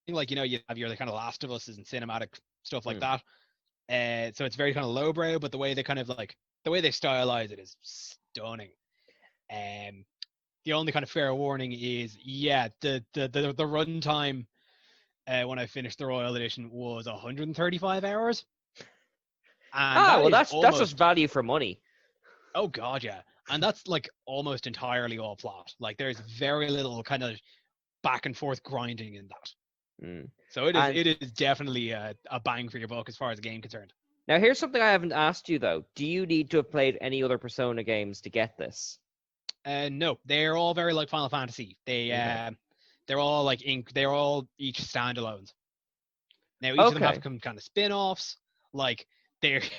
F: like, you have your kind of Last of Us and cinematic stuff like that. So it's very kind of lowbrow, but the way they stylize it is stunning. The only kind of fair warning is, the runtime when I finished the Royal Edition was 135 hours. And
B: that's just value for money.
F: Oh god, yeah. And that's like almost entirely all plot. Like, there's very little kind of back and forth grinding in that. So it is definitely a bang for your buck as far as the game concerned.
B: Now, here's something I haven't asked you though. Do you need to have played any other Persona games to get this?
F: No, they're all very like Final Fantasy. They're all like they're all each standalones. Now each of them have some kind of spin-offs. Like, there's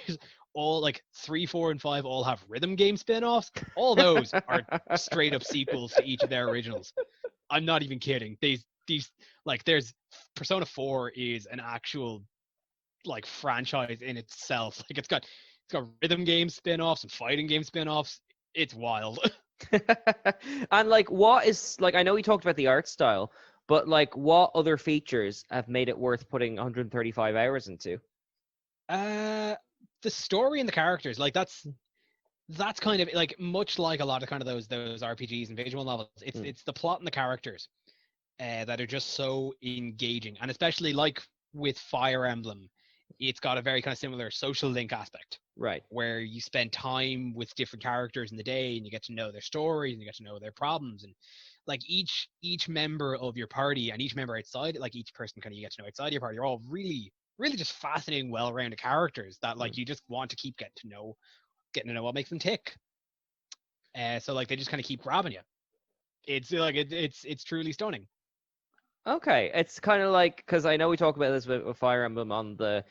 F: all like 3, 4, and 5 all have rhythm game spin-offs. All those are straight up sequels to each of their originals. I'm not even kidding. These like, there's Persona 4 is an actual like franchise in itself. Like, it's got rhythm game spin-offs and fighting game spin-offs. It's wild.
B: And like, what is, like, I know we talked about the art style, but like, what other features have made it worth putting 135 hours into?
F: The story and the characters. Like, that's kind of like, much like a lot of kind of those RPGs and visual novels. It's the plot and the characters that are just so engaging, and especially like with Fire Emblem, it's got a very kind of similar social link aspect,
B: right?
F: Where you spend time with different characters in the day, and you get to know their stories, and you get to know their problems, and like each member of your party and each member outside, like each person kind of you get to know outside your party, are all really just fascinating, well-rounded characters that like you just want to keep getting to know what makes them tick. So like they just kind of keep grabbing you. It's like it's truly stunning.
B: Okay, it's kind of like, because I know we talk about this with Fire Emblem on the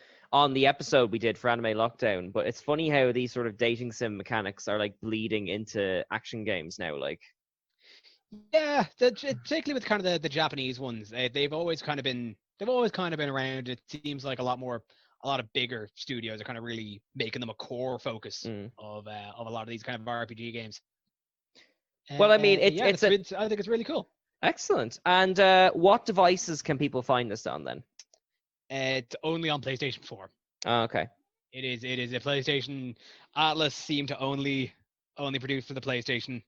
B: episode we did for Anime Lockdown, but it's funny how these sort of dating sim mechanics are like bleeding into action games now. Like,
F: Yeah, particularly with kind of the Japanese ones, they've always kind of been around. It seems like a lot of bigger studios are kind of really making them a core focus of a lot of these kind of RPG games.
B: well, I mean,
F: Yeah, I think it's really cool.
B: excellent. And what devices can people find this on then?
F: It's only on PlayStation 4.
B: Oh, okay.
F: It is a PlayStation. Atlas seemed to only produce for the PlayStation.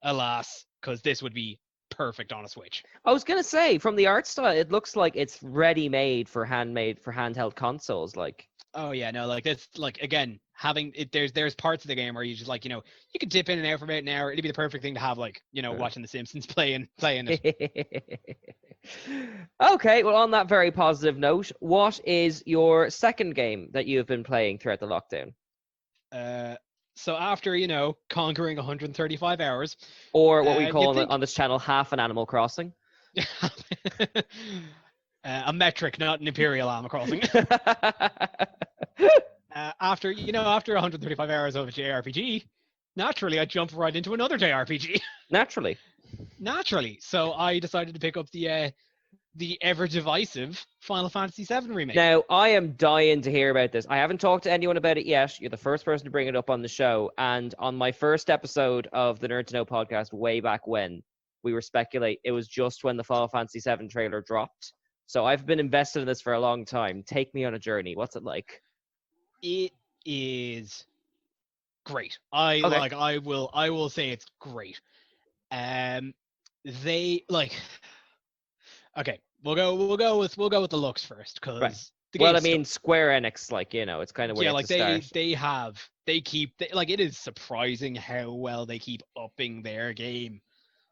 F: Alas, because this would be perfect on a Switch.
B: I was gonna say, from the art style, it looks like it's ready-made for handheld consoles. Like,
F: Oh yeah, no, like that's like again having it. There's parts of the game where you just like you can dip in and out for about an hour. It'd be the perfect thing to have like watching The Simpsons playing it.
B: Okay, well, on that very positive note, what is your second game that you have been playing throughout the lockdown?
F: So after conquering 135 hours,
B: Or what we
F: you'd
B: call
F: think-
B: on this channel half an Animal Crossing.
F: a metric, not an imperial Animal Crossing. After 135 hours of a JRPG, naturally I jump right into another JRPG.
B: Naturally.
F: So I decided to pick up the ever divisive Final Fantasy VII remake.
B: Now, I am dying to hear about this. I haven't talked to anyone about it yet. You're the first person to bring it up on the show. And on my first episode of the Nerd to Know podcast way back when, we were speculating, it was just when the Final Fantasy VII trailer dropped. So I've been invested in this for a long time. Take me on a journey. What's it like?
F: It is great.
B: Okay.
F: I will say it's great. They like. Okay, we'll go with the looks first because
B: Right. Well, I mean, Square Enix, like, it's kind of weird
F: like
B: to start.
F: it is surprising how well they keep upping their game.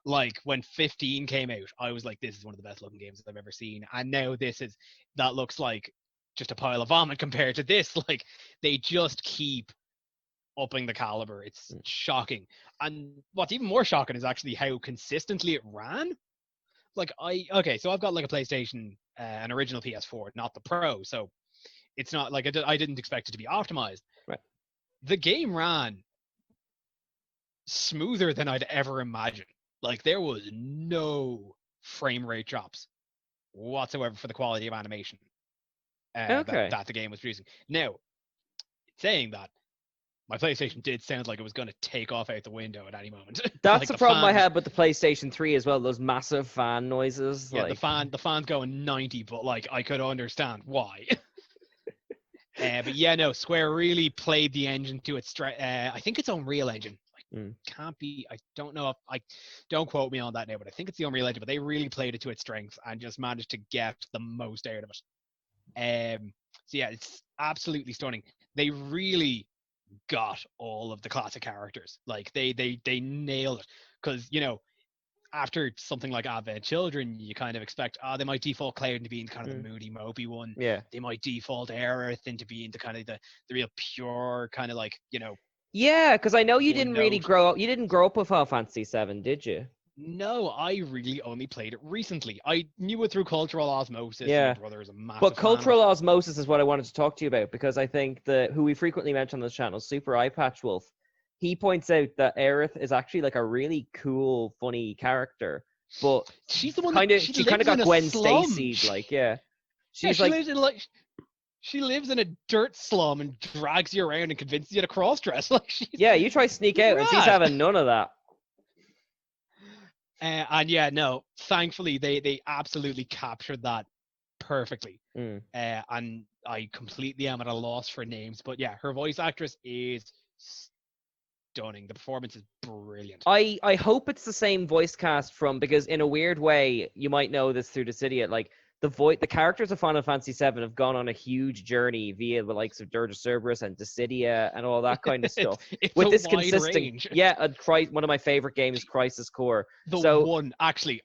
F: Like when 15 came out, I was like, this is one of the best looking games I've ever seen, and now that looks like just a pile of vomit compared to this. Like they just keep upping the caliber. It's shocking, and what's even more shocking is actually how consistently it ran. Like so I've got like a PlayStation, an original PS4, not the Pro, so it's not like I didn't expect it to be optimized.
B: Right.
F: The game ran smoother than I'd ever imagined. Like there was no frame rate drops whatsoever for the quality of animation that the game was producing. Now, saying that, my PlayStation did sound like it was going to take off out the window at any moment.
B: That's
F: like
B: the problem I had with the PlayStation 3 as well, those massive fan noises.
F: Yeah,
B: like...
F: the fan's going 90, but like I could understand why. But yeah, no, Square really played the engine to its strength. I think it's Unreal Engine. Can't be. I don't know. Don't quote me on that now, but I think it's the Unreal Engine. But they really played it to its strength and just managed to get the most out of it. So yeah, it's absolutely stunning. They really got all of the classic characters. Like they nailed it. Because after something like Advent Children, you kind of expect they might default Cloud into being kind of the moody mopey one.
B: Yeah.
F: They might default Aerith into being the kind of the real pure kind of like
B: Yeah, because I know you didn't really
F: note.
B: grow up. You didn't grow up with Final Fantasy VII, did you?
F: No, I really only played it recently. I knew it through cultural osmosis.
B: Yeah.
F: My brother is a massive
B: But
F: fan
B: cultural
F: of it.
B: osmosis is what I wanted to talk to you about, because I think who we frequently mention on this channel, Super Eye Patch Wolf, he points out that Aerith is actually like a really cool, funny character. But
F: she's the one
B: she kind of got Gwen Stacy, like, yeah.
F: She lives in a dirt slum and drags you around and convinces you to cross dress. Like
B: you try sneak out and she's having none of that.
F: And yeah, no, thankfully they absolutely captured that perfectly. And I completely am at a loss for names, but yeah, her voice actress is stunning. The performance is brilliant.
B: I hope it's the same voice cast because in a weird way, you might know this through Dissidia, like the characters of Final Fantasy VII have gone on a huge journey via the likes of Dirge of Cerberus and Dissidia and all that kind of stuff.
F: It's
B: With
F: a
B: this
F: wide
B: consistent,
F: range.
B: yeah, one of my favorite games, Crisis Core.
F: The
B: So
F: one, actually,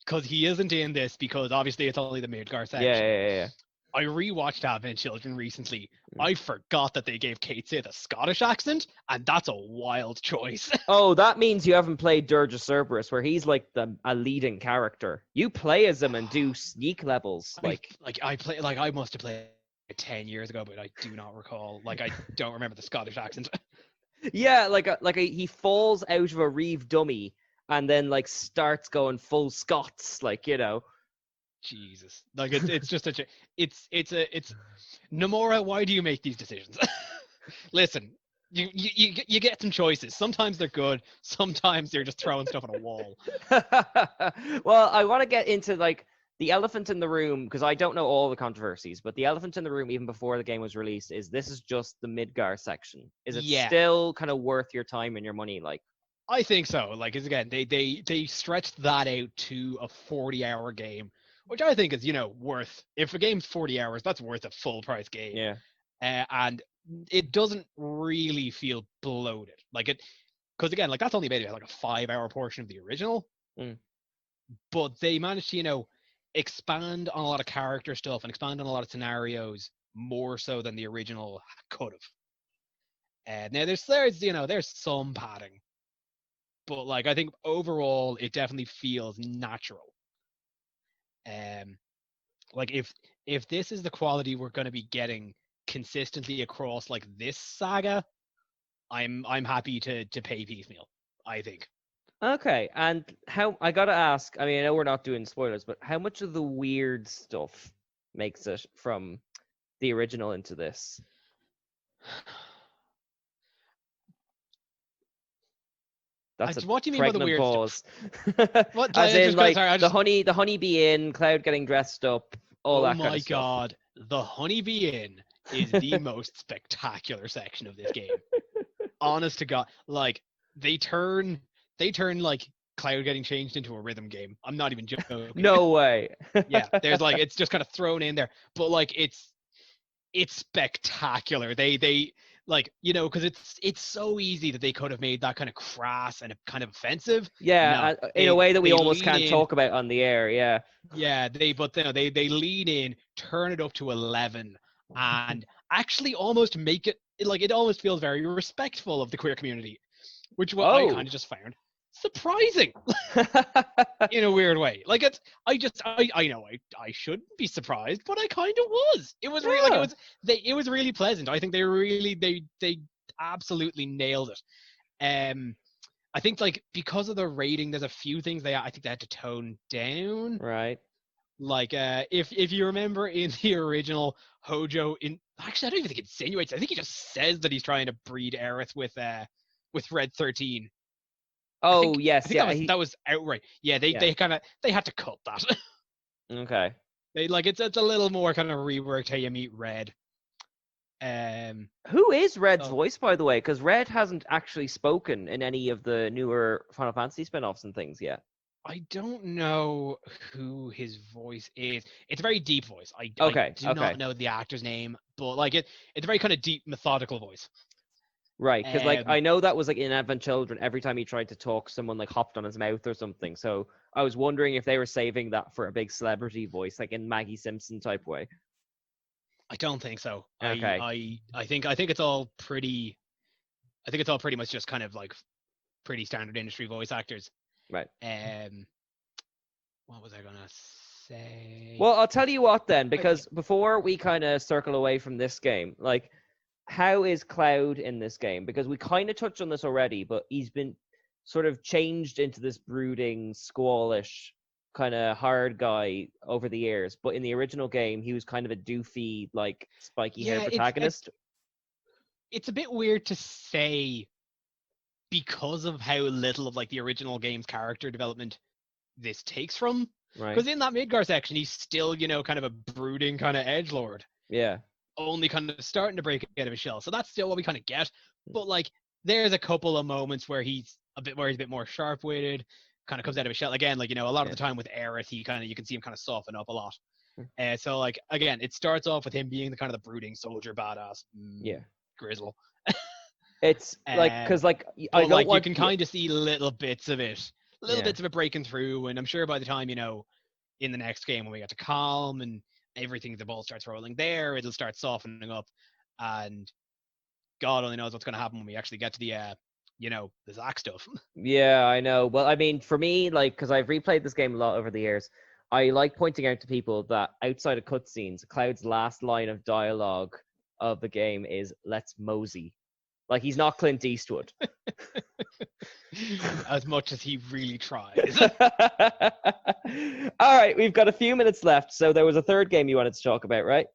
F: because he isn't in this, because obviously it's only the Midgar
B: yeah,
F: section.
B: yeah.
F: I rewatched Advent Children recently.
B: Mm.
F: I forgot that they gave Kate Sith a Scottish accent, and that's a wild choice.
B: Oh, that means you haven't played Dirge of Cerberus, where he's like a leading character. You play as him and do sneak levels.
F: I must have played it 10 years ago, but I do not recall. Like, I don't remember the Scottish accent.
B: Yeah, he falls out of a Reeve dummy and then like starts going full Scots, like, you know.
F: Jesus, like it's just such a it's Nomura. Why do you make these decisions? Listen, you get some choices. Sometimes they're good. Sometimes they're just throwing stuff on a wall.
B: Well, I want to get into like the elephant in the room because I don't know all the controversies, but the elephant in the room even before the game was released is this is just the Midgar section. Is it still kind of worth your time and your money? Like,
F: I think so. Like, it's, again, they stretched that out to a 40-hour game, which I think is, worth. If a game's 40 hours, that's worth a full price game.
B: Yeah.
F: And it doesn't really feel bloated. Like it, because again, like that's only maybe like a 5-hour portion of the original.
B: Mm.
F: But they managed to, expand on a lot of character stuff and expand on a lot of scenarios more so than the original could have. Now there's some padding, but like I think overall it definitely feels natural. Like if this is the quality we're going to be getting consistently across like this saga, I'm happy to pay piecemeal, I think.
B: Okay, and how I gotta ask, I mean, I know we're not doing spoilers, but how much of the weird stuff makes it from the original into this? That's
F: what do you mean by the weird
B: pause.
F: What,
B: As in, like,
F: sorry,
B: the honeybee in, Cloud getting dressed up, all that kind of stuff.
F: Oh my god, the honeybee in is the most spectacular section of this game. Honest to God, like they turn like Cloud getting changed into a rhythm game. I'm not even joking.
B: No way.
F: Yeah, there's like it's just kind of thrown in there, but like it's spectacular. They like, because it's so easy that they could have made that kind of crass and kind of offensive.
B: Yeah,
F: No,
B: in a way that we almost can't
F: in,
B: talk about on the air. Yeah.
F: Yeah, they lean in, turn it up to 11, and actually almost make it like it almost feels very respectful of the queer community, which I kind of just found surprising in a weird way. Like I know I shouldn't be surprised, but I kind of was. It was really it was really pleasant. I think they absolutely nailed it. I think like because of the rating, there's a few things I think they had to tone down.
B: Right.
F: Like if you remember in the original, Hojo actually I don't even think it insinuates. I think he just says that he's trying to breed Aerith with Red 13.
B: Oh, yes, yeah.
F: That was outright. Yeah, they had to cut that.
B: Okay.
F: It's a little more kind of reworked how you meet Red.
B: Who is Red's voice, by the way? Because Red hasn't actually spoken in any of the newer Final Fantasy spin-offs and things yet.
F: I don't know who his voice is. It's a very deep voice. I do not know the actor's name, but like it's a very kind of deep, methodical voice.
B: Right, because like I know that was like in Advent Children, every time he tried to talk, someone like hopped on his mouth or something. So I was wondering if they were saving that for a big celebrity voice, like in Maggie Simpson type way.
F: I don't think so.
B: Okay.
F: I think it's all pretty. I think it's all pretty much just kind of like pretty standard industry voice actors.
B: Right.
F: What was I gonna say?
B: Well, I'll tell you what then, because before we kind of circle away from this game, like, how is Cloud in this game? Because we kind of touched on this already, but he's been sort of changed into this brooding, squallish, kind of hard guy over the years. But in the original game, he was kind of a doofy, like, spiky-haired protagonist.
F: It's a bit weird to say because of how little of like the original game's character development this takes from.
B: Right.
F: Because in that Midgar section, he's still, kind of a brooding kind of edgelord.
B: Yeah.
F: Only kind of starting to break out of his shell. So that's still what we kind of get. But like, there's a couple of moments where he's a bit more sharp-witted, kind of comes out of his shell again. Like, a lot of the time with Aerith, you can see him kind of soften up a lot. So like again, it starts off with him being the kind of the brooding soldier badass. Grizzle.
B: It's like, because like I don't
F: like
B: want
F: you can kind of see little bits of it breaking through, and I'm sure by the time in the next game when we get to Calm and everything, the ball starts rolling there, it'll start softening up, and God only knows what's going to happen when we actually get to the the Zack stuff.
B: Yeah, I know. Well, I mean, for me, like, because I've replayed this game a lot over the years, I like pointing out to people that outside of cutscenes, Cloud's last line of dialogue of the game is "Let's mosey." Like, he's not Clint Eastwood.
F: As much as he really tries.
B: All right, we've got a few minutes left. So there was a third game you wanted to talk about, right?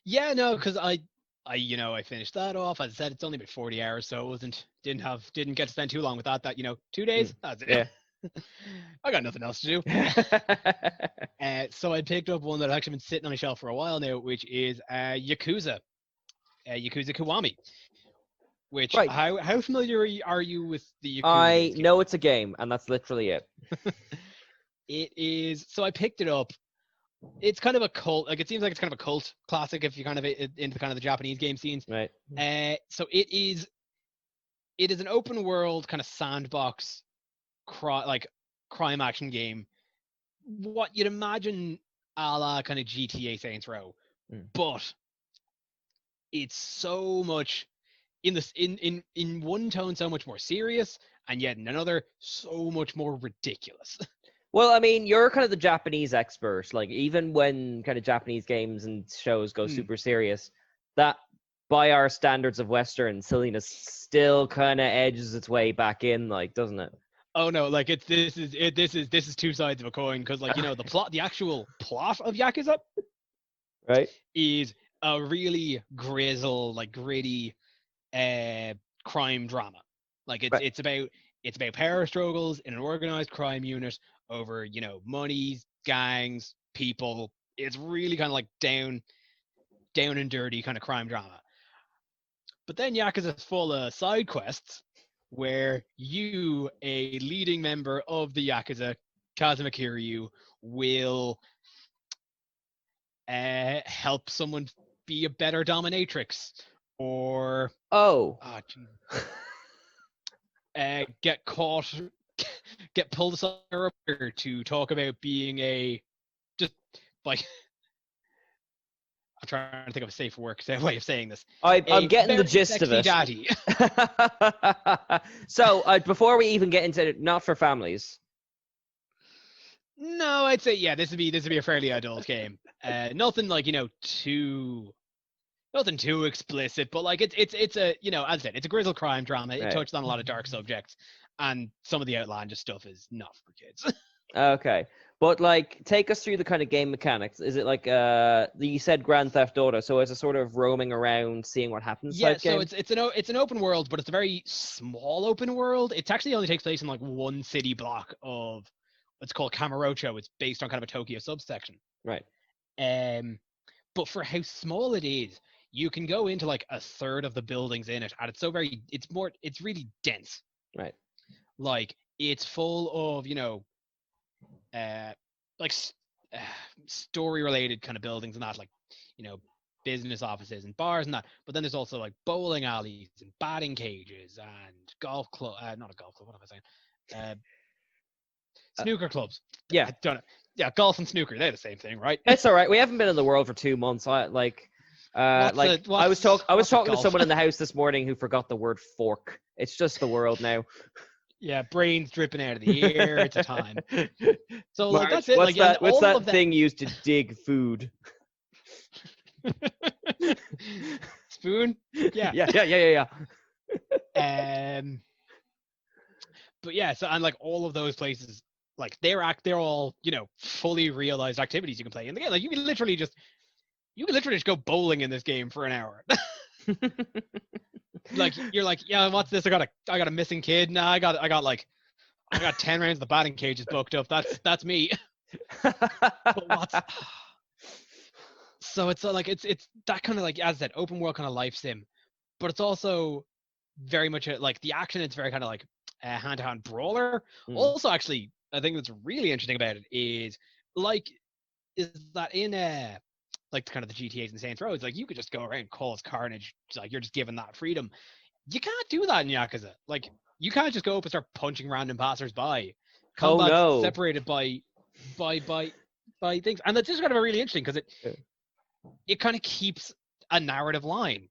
F: Yeah, no, because I finished that off. As I said, it's only been 40 hours, so it didn't get to spend too long with that. 2 days. That's it.
B: Yeah.
F: I got nothing else to do. So I picked up one that I've actually been sitting on my shelf for a while now, which is Yakuza Kiwami. Which
B: Right.
F: How familiar are you with the Yakuza?
B: I know it's a game, and that's literally it.
F: It is. So I picked it up. It's kind of a cult. Like, it seems like it's kind of a cult classic if you're kind of into kind of the Japanese game scenes.
B: Right.
F: So it is an open world kind of sandbox, crime action game. What you'd imagine a la kind of GTA Saints Row, but it's so much in one tone so much more serious, and yet in another so much more ridiculous.
B: Well, I mean, you're kind of the Japanese expert. Like, even when kind of Japanese games and shows go super serious, that by our standards of Western silliness still kind of edges its way back in, like, doesn't it?
F: Oh no, like this is two sides of a coin, because like the actual plot of Yakuza,
B: right,
F: is a really gritty crime drama. Like it's about power struggles in an organized crime unit over money, gangs, people. It's really kind of like down and dirty kind of crime drama. But then Yakuza's full of side quests where you, a leading member of the Yakuza, Kazuma Kiryu, will help someone be a better dominatrix, or get pulled aside to talk about being I'm trying to think of a safe way of saying this.
B: I'm getting the gist of it.
F: Daddy.
B: So before we even get into it, not for families.
F: No, I'd say this would be a fairly adult game. Nothing like nothing too explicit, but like it's a as I said, it's a gristle crime drama. It touches on a lot of dark subjects, and some of the outlandish stuff is not for kids.
B: Okay, but like, take us through the kind of game mechanics. Is it like you said Grand Theft Auto, so it's a sort of roaming around, seeing what happens?
F: Yeah,
B: type
F: so
B: game?
F: it's an open world, but it's a very small open world. It actually only takes place in like one city block of what's called Kamurocho. It's based on kind of a Tokyo subsection.
B: Right.
F: But for how small it is, you can go into like a third of the buildings in it, and it's really dense.
B: Right.
F: Like, it's full of story related kind of buildings and that, like business offices and bars and that. But then there's also like bowling alleys and batting cages and golf club. Not a golf club. What am I saying? Snooker clubs.
B: Yeah.
F: I don't know. Yeah, golf and snooker, they're the same thing, right?
B: It's all right. We haven't been in the world for 2 months. I was talking to someone in the house this morning who forgot the word fork. It's just the world now.
F: Yeah, brains dripping out of the ear. It's a time. So
B: Mark,
F: that's it.
B: What's that thing used to dig food?
F: Spoon? Yeah.
B: Yeah.
F: But yeah, so, and like all of those places, like they're all fully realized activities you can play in the game. Like you can literally just go bowling in this game for an hour. Like, you're like, yeah, what's this? I got a missing kid. Nah, I got 10 rounds of the batting cages booked up. That's me. But so it's like it's that kind of, like, as I said, open world kind of life sim, but it's also very much like the action. It's very kind of like hand-to-hand brawler.
B: Mm.
F: Also, actually, I think what's really interesting about it is that in like kind of the GTA's and Saints Row, it's like you could just go around cause carnage. It's like you're just given that freedom. You can't do that in Yakuza. Like you can't just go up and start punching random passers-by.
B: Oh
F: Combat's
B: no!
F: separated by things, and that's just kind of really interesting because it kind of keeps a narrative line.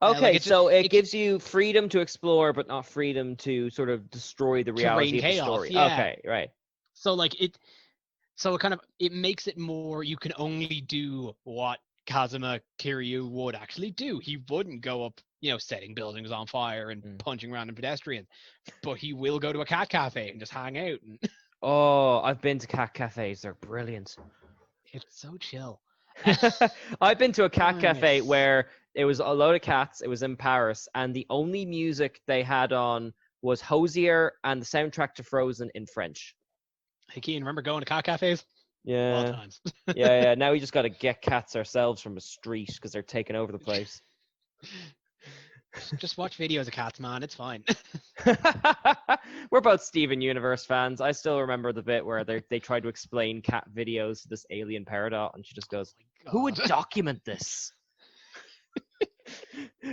B: Okay,
F: like
B: so it
F: it
B: gives you freedom to explore, but not freedom to sort of destroy the
F: To
B: reality
F: rain
B: of the
F: chaos,
B: story.
F: yeah.
B: Okay, right.
F: So like it makes it more, you can only do what Kazuma Kiryu would actually do. He wouldn't go up, setting buildings on fire and punching random pedestrians, but he will go to a cat cafe and just hang out. And
B: Oh, I've been to cat cafes. They're brilliant.
F: it's so chill.
B: I've been to a cat
F: Oh,
B: cafe
F: miss.
B: where it was a load of cats. It was in Paris, and the only music they had on was Hosier and the soundtrack to Frozen in French.
F: Hey, Keane, remember going to cat cafes? All
B: Yeah,
F: times.
B: yeah. Now we just got to get cats ourselves from a street because they're taking over the place.
F: Just watch videos of cats, man. It's fine.
B: We're both Steven Universe fans. I still remember the bit where they tried to explain cat videos to this alien Peridot, and she just goes, "Who would document this?"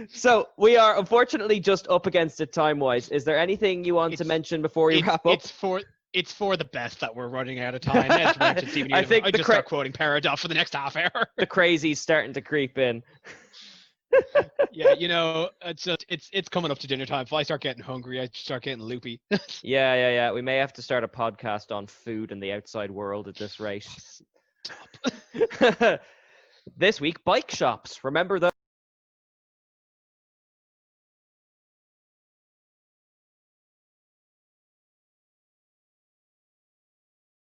B: So we are unfortunately just up against it time-wise. Is there anything you want to mention before we wrap up?
F: It's for the best that we're running out of time. Let's mention Steven
B: I
F: Universe.
B: think
F: I just start quoting Peridot for the next half hour.
B: The crazy's starting to creep in.
F: Yeah, it's coming up to dinner time. If I start getting hungry, I start getting loopy.
B: Yeah. We may have to start a podcast on food and the outside world at this rate.
F: Stop.
B: This week, bike shops. Remember those?